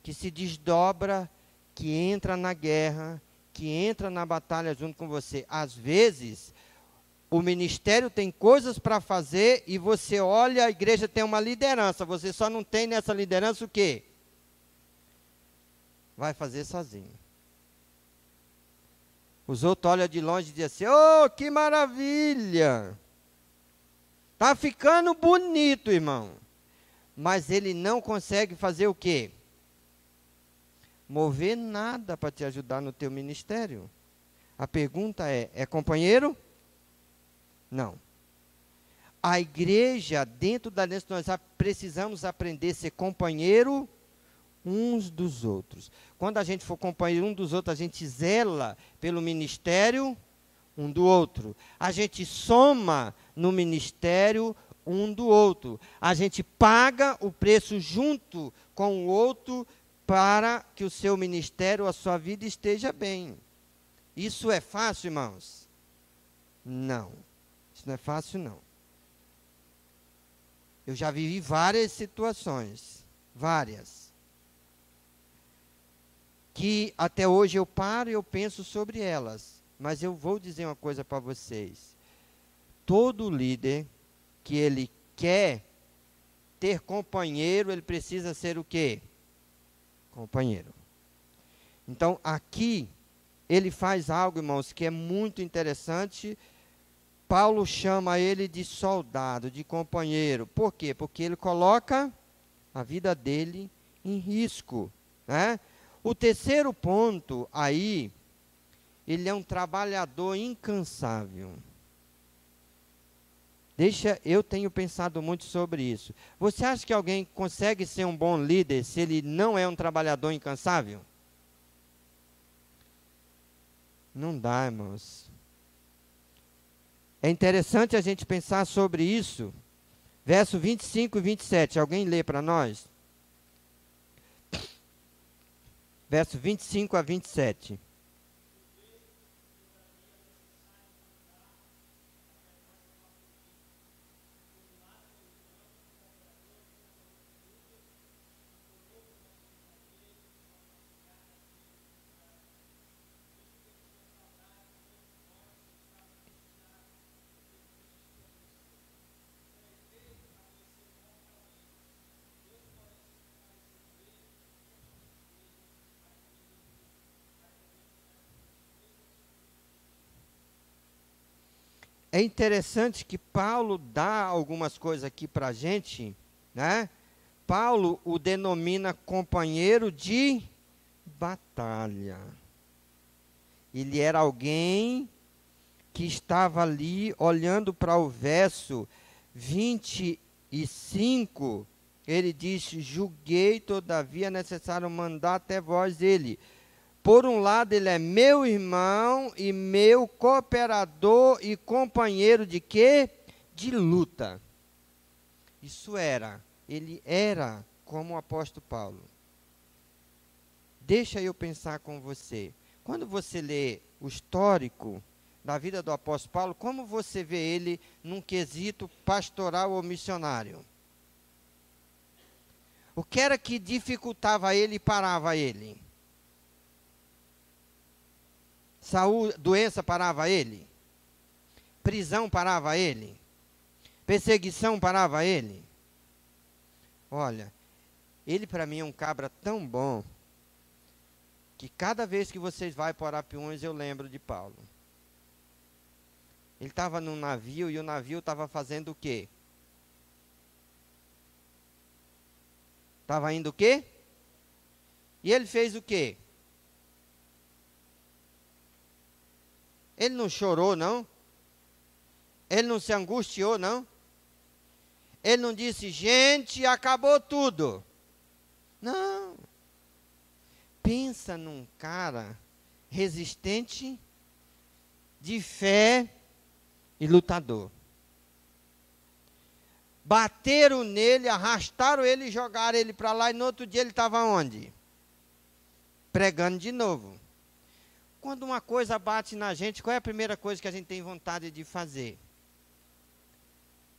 que se desdobra, que entra na guerra, que entra na batalha junto com você. Às vezes, o ministério tem coisas para fazer e você olha, a igreja tem uma liderança. Você só não tem nessa liderança o quê? Vai fazer sozinho. Os outros olham de longe e dizem assim, oh, que maravilha! Está ficando bonito, irmão. Mas ele não consegue fazer o quê? Mover nada para te ajudar no teu ministério. A pergunta é companheiro? Não. A igreja, dentro da aliança, nós precisamos aprender a ser companheiro uns dos outros. Quando a gente for companheiro um dos outros, a gente zela pelo ministério um do outro. A gente soma no ministério um do outro. A gente paga o preço junto com o outro para que o seu ministério, a sua vida esteja bem. Isso é fácil, irmãos? Não. Isso não é fácil, não. Eu já vivi várias situações, várias, que até hoje eu paro e eu penso sobre elas. Mas eu vou dizer uma coisa para vocês. Todo líder que ele quer ter companheiro, ele precisa ser o quê? Companheiro. Então, aqui, ele faz algo, irmãos, que é muito interessante. Paulo chama ele de soldado, de companheiro. Por quê? Porque ele coloca a vida dele em risco, né? O terceiro ponto aí, ele é um trabalhador incansável. Eu tenho pensado muito sobre isso. Você acha que alguém consegue ser um bom líder se ele não é um trabalhador incansável? Não dá, irmãos. É interessante a gente pensar sobre isso. Verso 25 e 27. Alguém lê para nós? Verso 25 a 27. é interessante que Paulo dá algumas coisas aqui para a gente, né? Paulo o denomina companheiro de batalha. Ele era alguém que estava ali olhando para o verso 25, ele diz: julguei todavia necessário mandar até vós ele. Por um lado, ele é meu irmão e meu cooperador e companheiro de quê? De luta. Ele era como o apóstolo Paulo. Deixa eu pensar com você. Quando você lê o histórico da vida do apóstolo Paulo, como você vê ele num quesito pastoral ou missionário? O que era que dificultava ele e parava ele? Doença parava ele? Prisão parava ele? Perseguição parava ele? Olha, ele para mim é um cabra tão bom, que cada vez que vocês vão para Arapiuns, eu lembro de Paulo. Ele estava num navio, e o navio estava fazendo o quê? Estava indo o quê? E ele fez o quê? Ele não chorou, não? Ele não se angustiou, não? Ele não disse: gente, acabou tudo. Não. Pensa num cara resistente, de fé e lutador. Bateram nele, arrastaram ele e jogaram ele para lá, e no outro dia ele estava onde? Pregando de novo. Quando uma coisa bate na gente, qual é a primeira coisa que a gente tem vontade de fazer?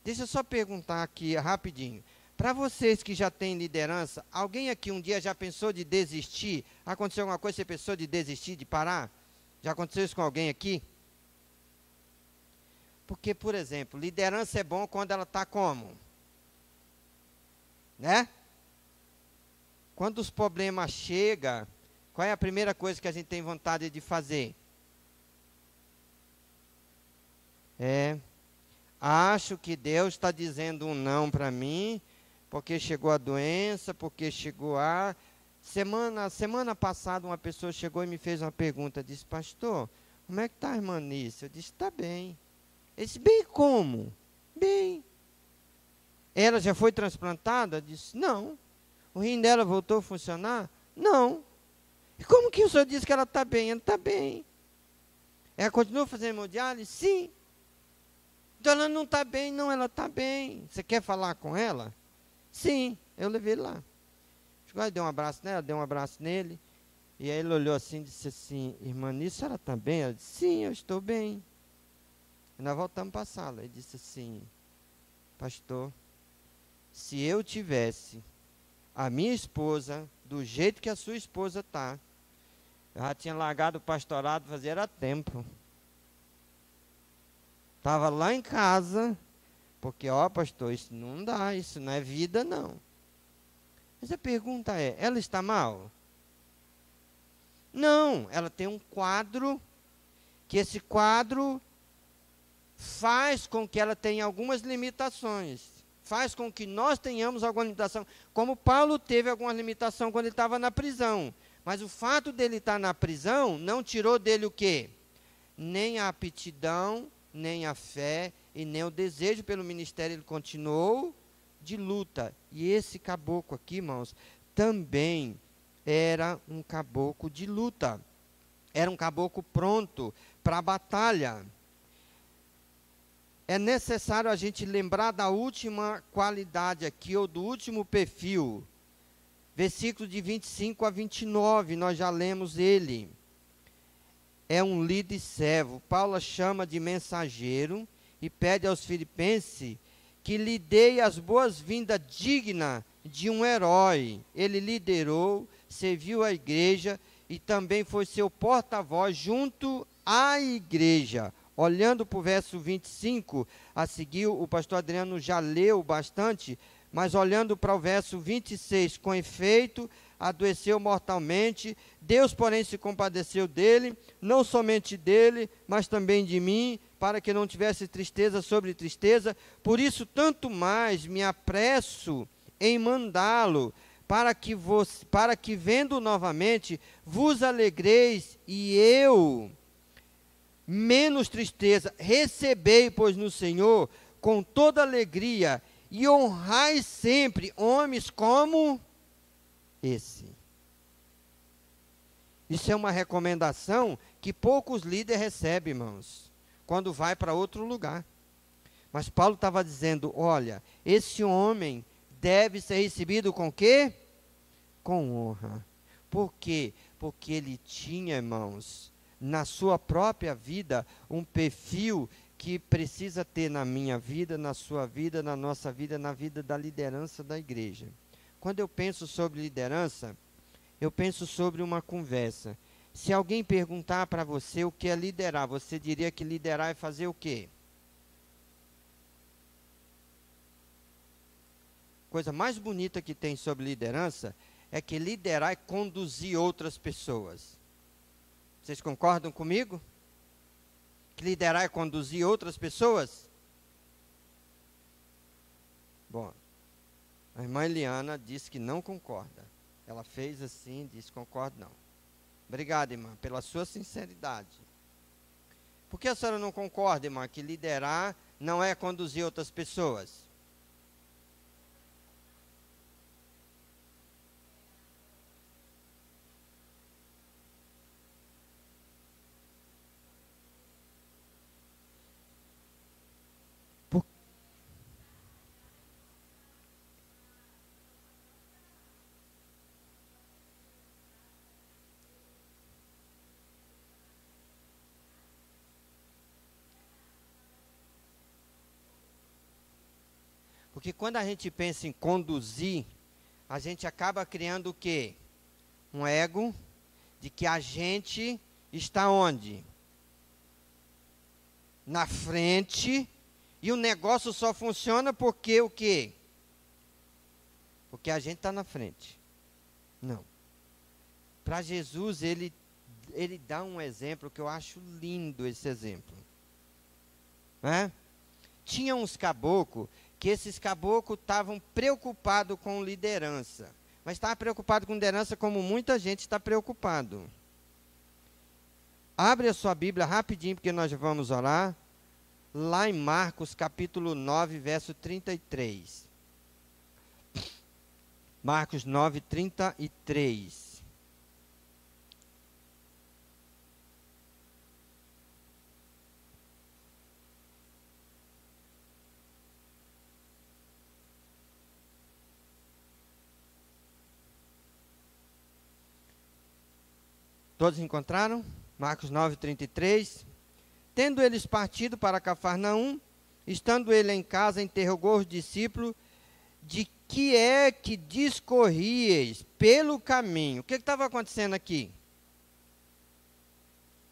Deixa eu só perguntar aqui rapidinho. Para vocês que já têm liderança, alguém aqui um dia já pensou de desistir? Aconteceu alguma coisa, você pensou de desistir, de parar? Já aconteceu isso com alguém aqui? Porque, por exemplo, liderança é bom quando ela está como? Né? Quando os problemas chegam, qual é a primeira coisa que a gente tem vontade de fazer? Acho que Deus está dizendo um não para mim, porque chegou a doença, porque chegou a... Semana passada uma pessoa chegou e me fez uma pergunta, disse: pastor, como é que está a irmã Nícia? Eu disse: está bem. Ele disse: bem como? Bem. Ela já foi transplantada? Eu disse: não. O rim dela voltou a funcionar? Não. E como que o senhor disse que ela está bem? Ela está bem. Ela continua fazendo hemodiálise? Sim. Então ela não está bem? Não, ela está bem. Você quer falar com ela? Sim. Eu levei ele lá. Chegou e deu um abraço nela, deu um abraço nele. E aí ele olhou assim e disse assim: irmã Nícia, ela está bem? Ela disse: sim, eu estou bem. E nós voltamos para a sala. Ele disse assim: pastor, se eu tivesse a minha esposa do jeito que a sua esposa está, eu já tinha largado o pastorado, fazia era tempo. Estava lá em casa, porque, ó, pastor, isso não dá, isso não é vida, não. Mas a pergunta é: ela está mal? Não, ela tem um quadro, que esse quadro faz com que ela tenha algumas limitações, faz com que nós tenhamos alguma limitação, como Paulo teve alguma limitação quando ele estava na prisão. Mas o fato dele estar na prisão não tirou dele o quê? Nem a aptidão, nem a fé e nem o desejo pelo ministério. Ele continuou de luta. E esse caboclo aqui, irmãos, também era um caboclo de luta. Era um caboclo pronto para a batalha. É necessário a gente lembrar da última qualidade aqui, ou do último perfil. Versículo de 25 a 29, nós já lemos ele. É um líder servo. Paulo chama de mensageiro e pede aos filipenses que lhe dê as boas-vindas dignas de um herói. Ele liderou, serviu a igreja e também foi seu porta-voz junto à igreja. Olhando para o verso 25, a seguir o pastor Adriano já leu bastante, mas olhando para o verso 26, com efeito, adoeceu mortalmente, Deus, porém, se compadeceu dele, não somente dele, mas também de mim, para que não tivesse tristeza sobre tristeza. Por isso, tanto mais me apresso em mandá-lo, para que vendo novamente, vos alegreis, e eu menos tristeza. Recebei, pois, no Senhor, com toda alegria, e honrai sempre homens como esse. Isso é uma recomendação que poucos líderes recebem, irmãos, quando vai para outro lugar. Mas Paulo estava dizendo, olha, esse homem deve ser recebido com quê? Com honra. Por quê? Porque ele tinha, irmãos, na sua própria vida, um perfil que precisa ter na minha vida, na sua vida, na nossa vida, na vida da liderança da igreja. Quando eu penso sobre liderança, eu penso sobre uma conversa. Se alguém perguntar para você o que é liderar, você diria que liderar é fazer o quê? Coisa mais bonita que tem sobre liderança é que liderar é conduzir outras pessoas. Vocês concordam comigo? Que liderar é conduzir outras pessoas? Bom, a irmã Eliana disse que não concorda. Ela fez assim, disse, concordo não. Obrigado, irmã, pela sua sinceridade. Por que a senhora não concorda, irmã, que liderar não é conduzir outras pessoas? Porque quando a gente pensa em conduzir, a gente acaba criando o quê? Um ego de que a gente está onde? Na frente, e o negócio só funciona porque o quê? Porque a gente está na frente. Não. Para Jesus, ele dá um exemplo que eu acho lindo, esse exemplo. Né? Tinha uns caboclos, que esses caboclos estavam preocupados com liderança. Mas estavam preocupados com liderança como muita gente está preocupado. Abre a sua Bíblia rapidinho, porque nós vamos orar. Lá em Marcos, capítulo 9, verso 33. Marcos 9, 33. Todos encontraram? Marcos 9, 33. Tendo eles partido para Cafarnaum, estando ele em casa, interrogou os discípulos, de que é que discorrieis pelo caminho? O que estava acontecendo aqui?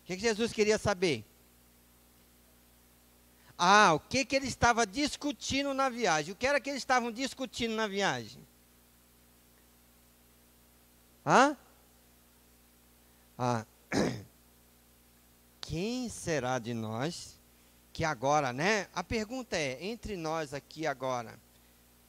O que Jesus queria saber? O que ele estava discutindo na viagem? O que era que eles estavam discutindo na viagem? Quem será de nós que agora, né? A pergunta é, entre nós aqui agora,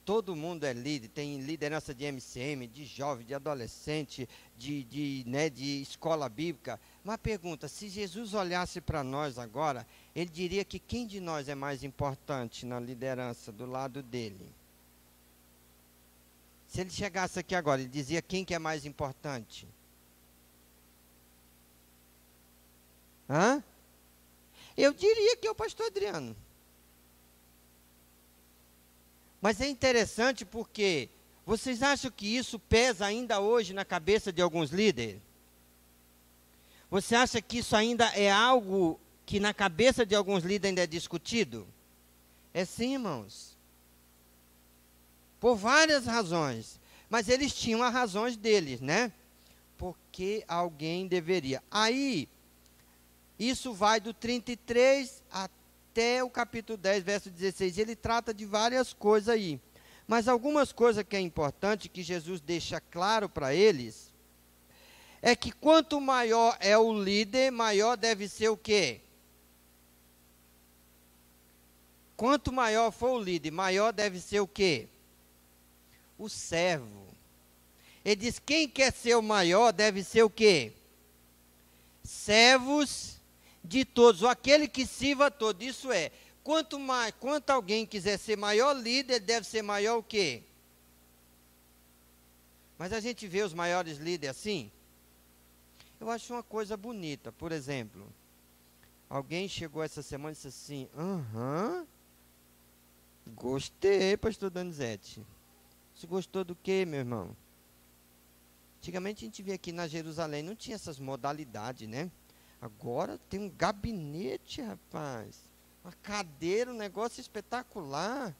todo mundo é líder, tem liderança de MCM, de jovem, de adolescente, de escola bíblica. Uma pergunta, se Jesus olhasse para nós agora, ele diria que quem de nós é mais importante na liderança do lado dele? Se ele chegasse aqui agora, ele dizia quem que é mais importante? Eu diria que é o pastor Adriano. Mas é interessante porque vocês acham que isso pesa ainda hoje na cabeça de alguns líderes? Você acha que isso ainda é algo que na cabeça de alguns líderes ainda é discutido? É sim, irmãos. Por várias razões. Mas eles tinham as razões deles, né? Porque alguém deveria. Aí, isso vai do 33 até o capítulo 10, verso 16. Ele trata de várias coisas aí. Mas algumas coisas que é importante, que Jesus deixa claro para eles, é que quanto maior é o líder, maior deve ser o quê? quanto maior for o líder, maior deve ser o quê? O servo. Ele diz, quem quer ser o maior deve ser o quê? Servos de todos, ou aquele que sirva a todos. Isso é, quanto alguém quiser ser maior líder, ele deve ser maior o quê? Mas a gente vê os maiores líderes assim. Eu acho uma coisa bonita. Por exemplo, alguém chegou essa semana e disse assim, gostei, pastor Donizete. Você gostou do quê, meu irmão? Antigamente a gente via aqui na Jerusalém, não tinha essas modalidades, né? Agora tem um gabinete, rapaz. Uma cadeira, um negócio espetacular.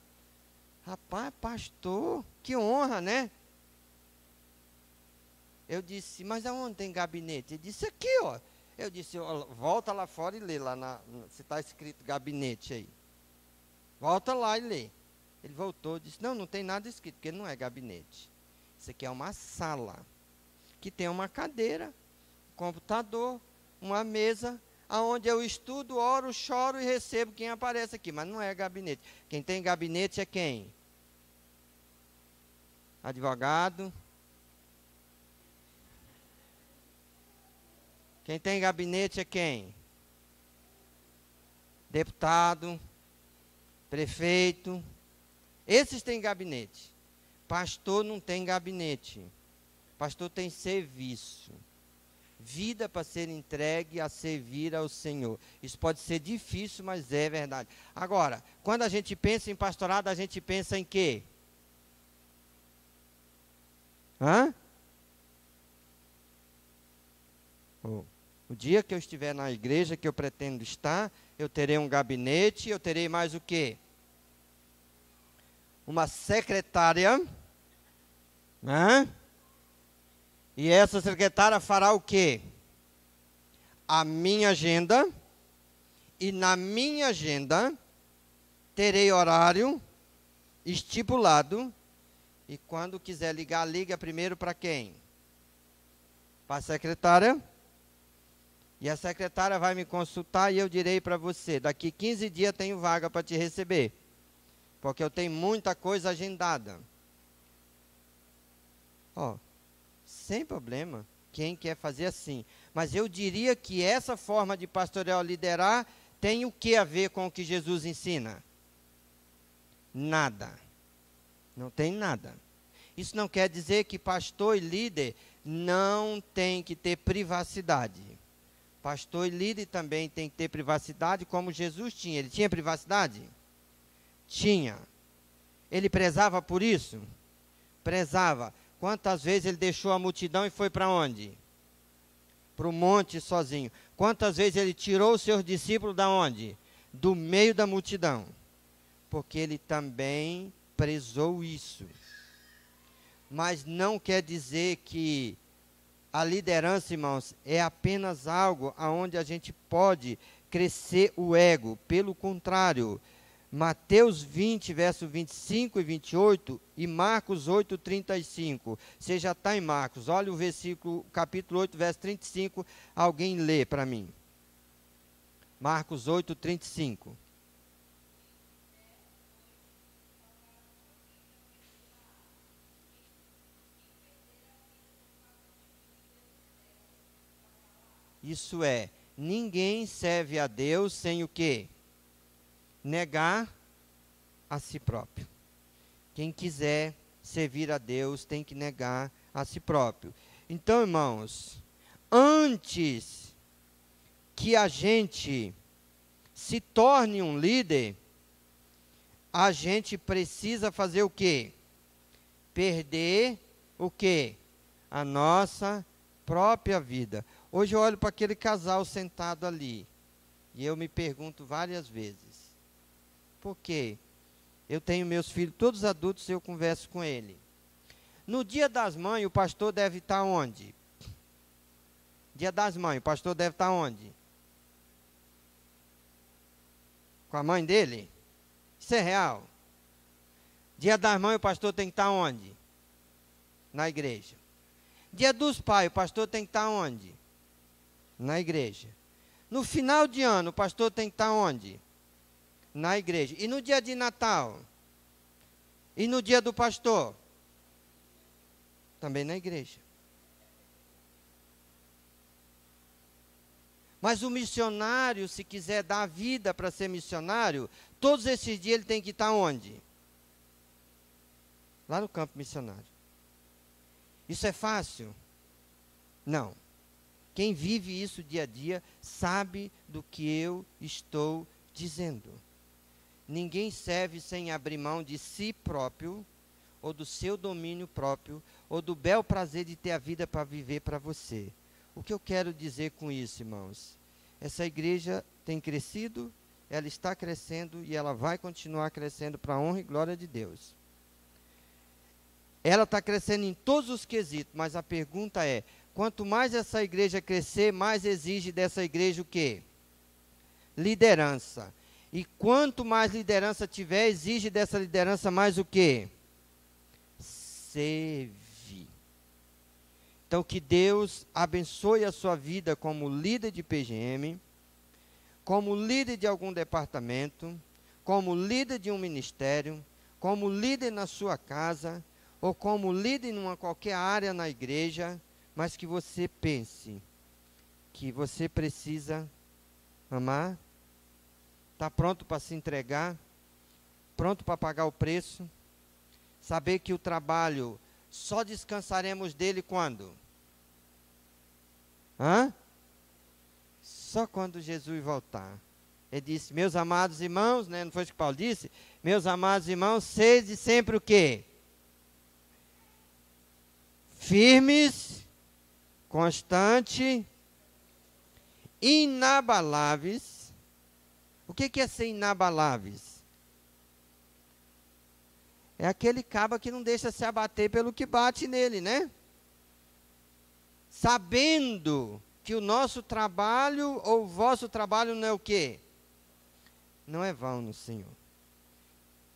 Rapaz, pastor, que honra, né? Eu disse, mas aonde tem gabinete? Ele disse, aqui, ó. Eu disse, ó, volta lá fora e lê lá, se está escrito gabinete aí. Volta lá e lê. Ele voltou e disse, não tem nada escrito, porque não é gabinete. Isso aqui é uma sala, que tem uma cadeira, um computador, uma mesa, aonde eu estudo, oro, choro e recebo quem aparece aqui. Mas não é gabinete. Quem tem gabinete é quem? Advogado. Quem tem gabinete é quem? Deputado, prefeito. Esses têm gabinete. Pastor não tem gabinete. Pastor tem serviço. Vida para ser entregue a servir ao Senhor. Isso pode ser difícil, mas é verdade. Agora, quando a gente pensa em pastorado, a gente pensa em quê? O dia que eu estiver na igreja, que eu pretendo estar, eu terei um gabinete, eu terei mais o quê? Uma secretária, E essa secretária fará o quê? A minha agenda, e na minha agenda terei horário estipulado, e quando quiser ligar, liga primeiro para quem? Para a secretária. E a secretária vai me consultar e eu direi para você, daqui 15 dias tenho vaga para te receber. Porque eu tenho muita coisa agendada. Sem problema, quem quer fazer assim. Mas eu diria que essa forma de pastorear liderar tem o que a ver com o que Jesus ensina? Nada. Não tem nada. Isso não quer dizer que pastor e líder não tem que ter privacidade. Pastor e líder também tem que ter privacidade, como Jesus tinha. Ele tinha privacidade? Tinha. Ele prezava por isso? Prezava. Quantas vezes ele deixou a multidão e foi para onde? Para o monte sozinho. Quantas vezes ele tirou os seus discípulos da onde? Do meio da multidão. Porque ele também prezou isso. Mas não quer dizer que a liderança, irmãos, é apenas algo aonde a gente pode crescer o ego. Pelo contrário, Mateus 20, verso 25 e 28 e Marcos 8, 35. Você já está em Marcos. Olha o versículo, capítulo 8, verso 35. Alguém lê para mim. Marcos 8, 35. Isso é, ninguém serve a Deus sem o quê? Negar a si próprio. Quem quiser servir a Deus tem que negar a si próprio. Então, irmãos, antes que a gente se torne um líder, a gente precisa fazer o quê? Perder o quê? A nossa própria vida. Hoje eu olho para aquele casal sentado ali e eu me pergunto várias vezes, por quê? Eu tenho meus filhos todos adultos e eu converso com ele. No dia das mães, o pastor deve estar onde? Dia das mães, o pastor deve estar onde? Com a mãe dele? Isso é real. Dia das mães, o pastor tem que estar onde? Na igreja. Dia dos pais, o pastor tem que estar onde? Na igreja. No final de ano, o pastor tem que estar onde? Na igreja. E no dia de Natal? E no dia do pastor? Também na igreja. Mas o missionário, se quiser dar vida para ser missionário, todos esses dias ele tem que estar onde? Lá no campo missionário. Isso é fácil? Não. Quem vive isso dia a dia sabe do que eu estou dizendo. Ninguém serve sem abrir mão de si próprio, ou do seu domínio próprio, ou do bel prazer de ter a vida para viver para você. O que eu quero dizer com isso, irmãos? Essa igreja tem crescido, ela está crescendo e ela vai continuar crescendo para a honra e glória de Deus. Ela está crescendo em todos os quesitos, mas a pergunta é, quanto mais essa igreja crescer, mais exige dessa igreja o quê? Liderança. E quanto mais liderança tiver, exige dessa liderança mais o quê? Servir. Então, que Deus abençoe a sua vida como líder de PGM, como líder de algum departamento, como líder de um ministério, como líder na sua casa, ou como líder em qualquer área na igreja, mas que você pense que você precisa amar, está pronto para se entregar, pronto para pagar o preço, saber que o trabalho só descansaremos dele quando? Só quando Jesus voltar. Ele disse, meus amados irmãos, né, não foi isso que Paulo disse? Meus amados irmãos, sede sempre o quê? Firmes, constante, inabaláveis. O que é ser inabaláveis? É aquele cabo que não deixa se abater pelo que bate nele, né? Sabendo que o nosso trabalho ou o vosso trabalho não é o quê? Não é vão no Senhor.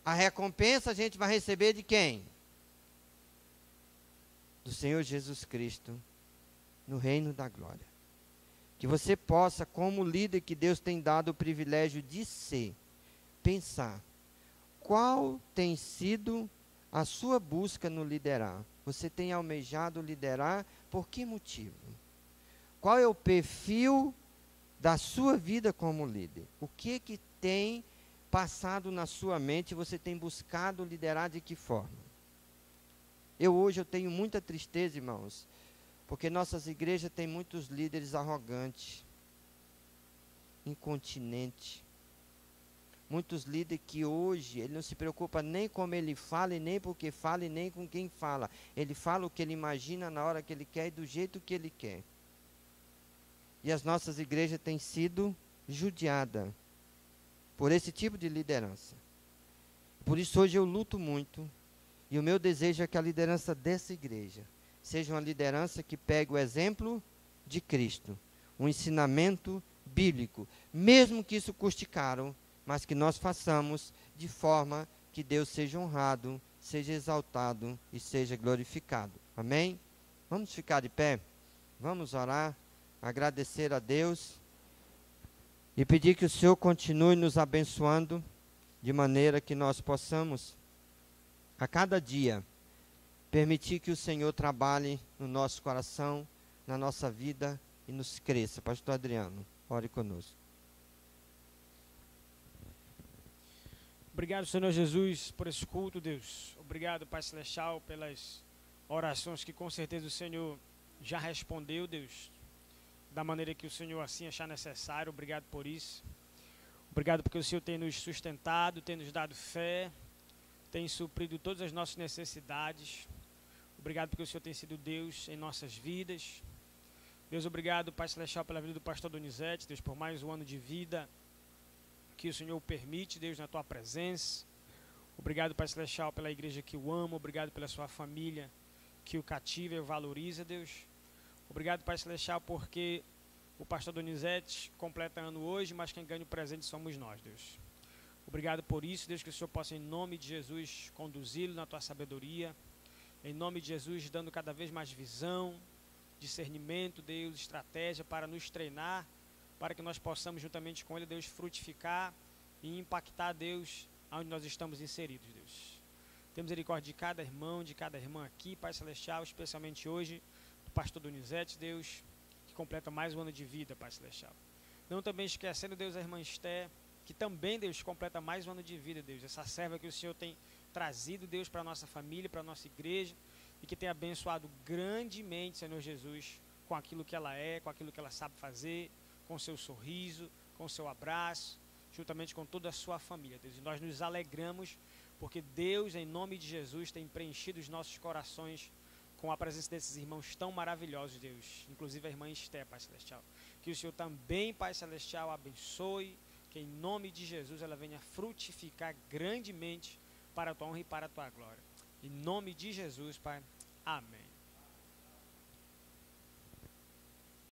A recompensa a gente vai receber de quem? Do Senhor Jesus Cristo, no reino da glória. Que você possa, como líder que Deus tem dado o privilégio de ser, pensar, qual tem sido a sua busca no liderar? Você tem almejado liderar por que motivo? Qual é o perfil da sua vida como líder? O que tem passado na sua mente e você tem buscado liderar de que forma? Hoje eu tenho muita tristeza, irmãos, porque nossas igrejas têm muitos líderes arrogantes, incontinentes. Muitos líderes que hoje, ele não se preocupa nem como ele fala, e nem porque fala, e nem com quem fala. Ele fala o que ele imagina na hora que ele quer e do jeito que ele quer. E as nossas igrejas têm sido judiadas por esse tipo de liderança. Por isso hoje eu luto muito. E o meu desejo é que a liderança dessa igreja seja uma liderança que pegue o exemplo de Cristo. Um ensinamento bíblico. Mesmo que isso custe caro, mas que nós façamos de forma que Deus seja honrado, seja exaltado e seja glorificado. Amém? Vamos ficar de pé? Vamos orar, agradecer a Deus e pedir que o Senhor continue nos abençoando de maneira que nós possamos, a cada dia, permitir que o Senhor trabalhe no nosso coração, na nossa vida e nos cresça. Pastor Adriano, ore conosco. Obrigado, Senhor Jesus, por esse culto, Deus. Obrigado, Pai Celestial, pelas orações que com certeza o Senhor já respondeu, Deus, da maneira que o Senhor assim achar necessário. Obrigado por isso. Obrigado porque o Senhor tem nos sustentado, tem nos dado fé, tem suprido todas as nossas necessidades. Obrigado porque o Senhor tem sido Deus em nossas vidas. Deus, obrigado, Pai Celestial, pela vida do pastor Donizete, Deus, por mais um ano de vida que o Senhor permite, Deus, na Tua presença. Obrigado, Pai Celestial, pela igreja que o ama. Obrigado pela sua família que o cativa e o valoriza, Deus. Obrigado, Pai Celestial, porque o pastor Donizete completa ano hoje, mas quem ganha o presente somos nós, Deus. Obrigado por isso, Deus, que o Senhor possa, em nome de Jesus, conduzi-lo na Tua sabedoria. Em nome de Jesus, dando cada vez mais visão, discernimento, Deus, estratégia para nos treinar, para que nós possamos, juntamente com Ele, Deus, frutificar e impactar, Deus, onde nós estamos inseridos, Deus. Tem misericórdia de cada irmão, de cada irmã aqui, Pai Celestial, especialmente hoje, do pastor Donizete, Deus, que completa mais um ano de vida, Pai Celestial. Não também esquecendo, Deus, a irmã Esté, que também, Deus, completa mais um ano de vida, Deus. Essa serva que o Senhor tem trazido, Deus, para a nossa família, para a nossa igreja, e que tem abençoado grandemente, Senhor Jesus, com aquilo que ela é, com aquilo que ela sabe fazer, com o seu sorriso, com o seu abraço, juntamente com toda a sua família, Deus. E nós nos alegramos, porque Deus, em nome de Jesus, tem preenchido os nossos corações com a presença desses irmãos tão maravilhosos, Deus. Inclusive a irmã Esté, Pai Celestial. Que o Senhor também, Pai Celestial, abençoe, que em nome de Jesus ela venha frutificar grandemente para a tua honra e para a tua glória. Em nome de Jesus, Pai. Amém.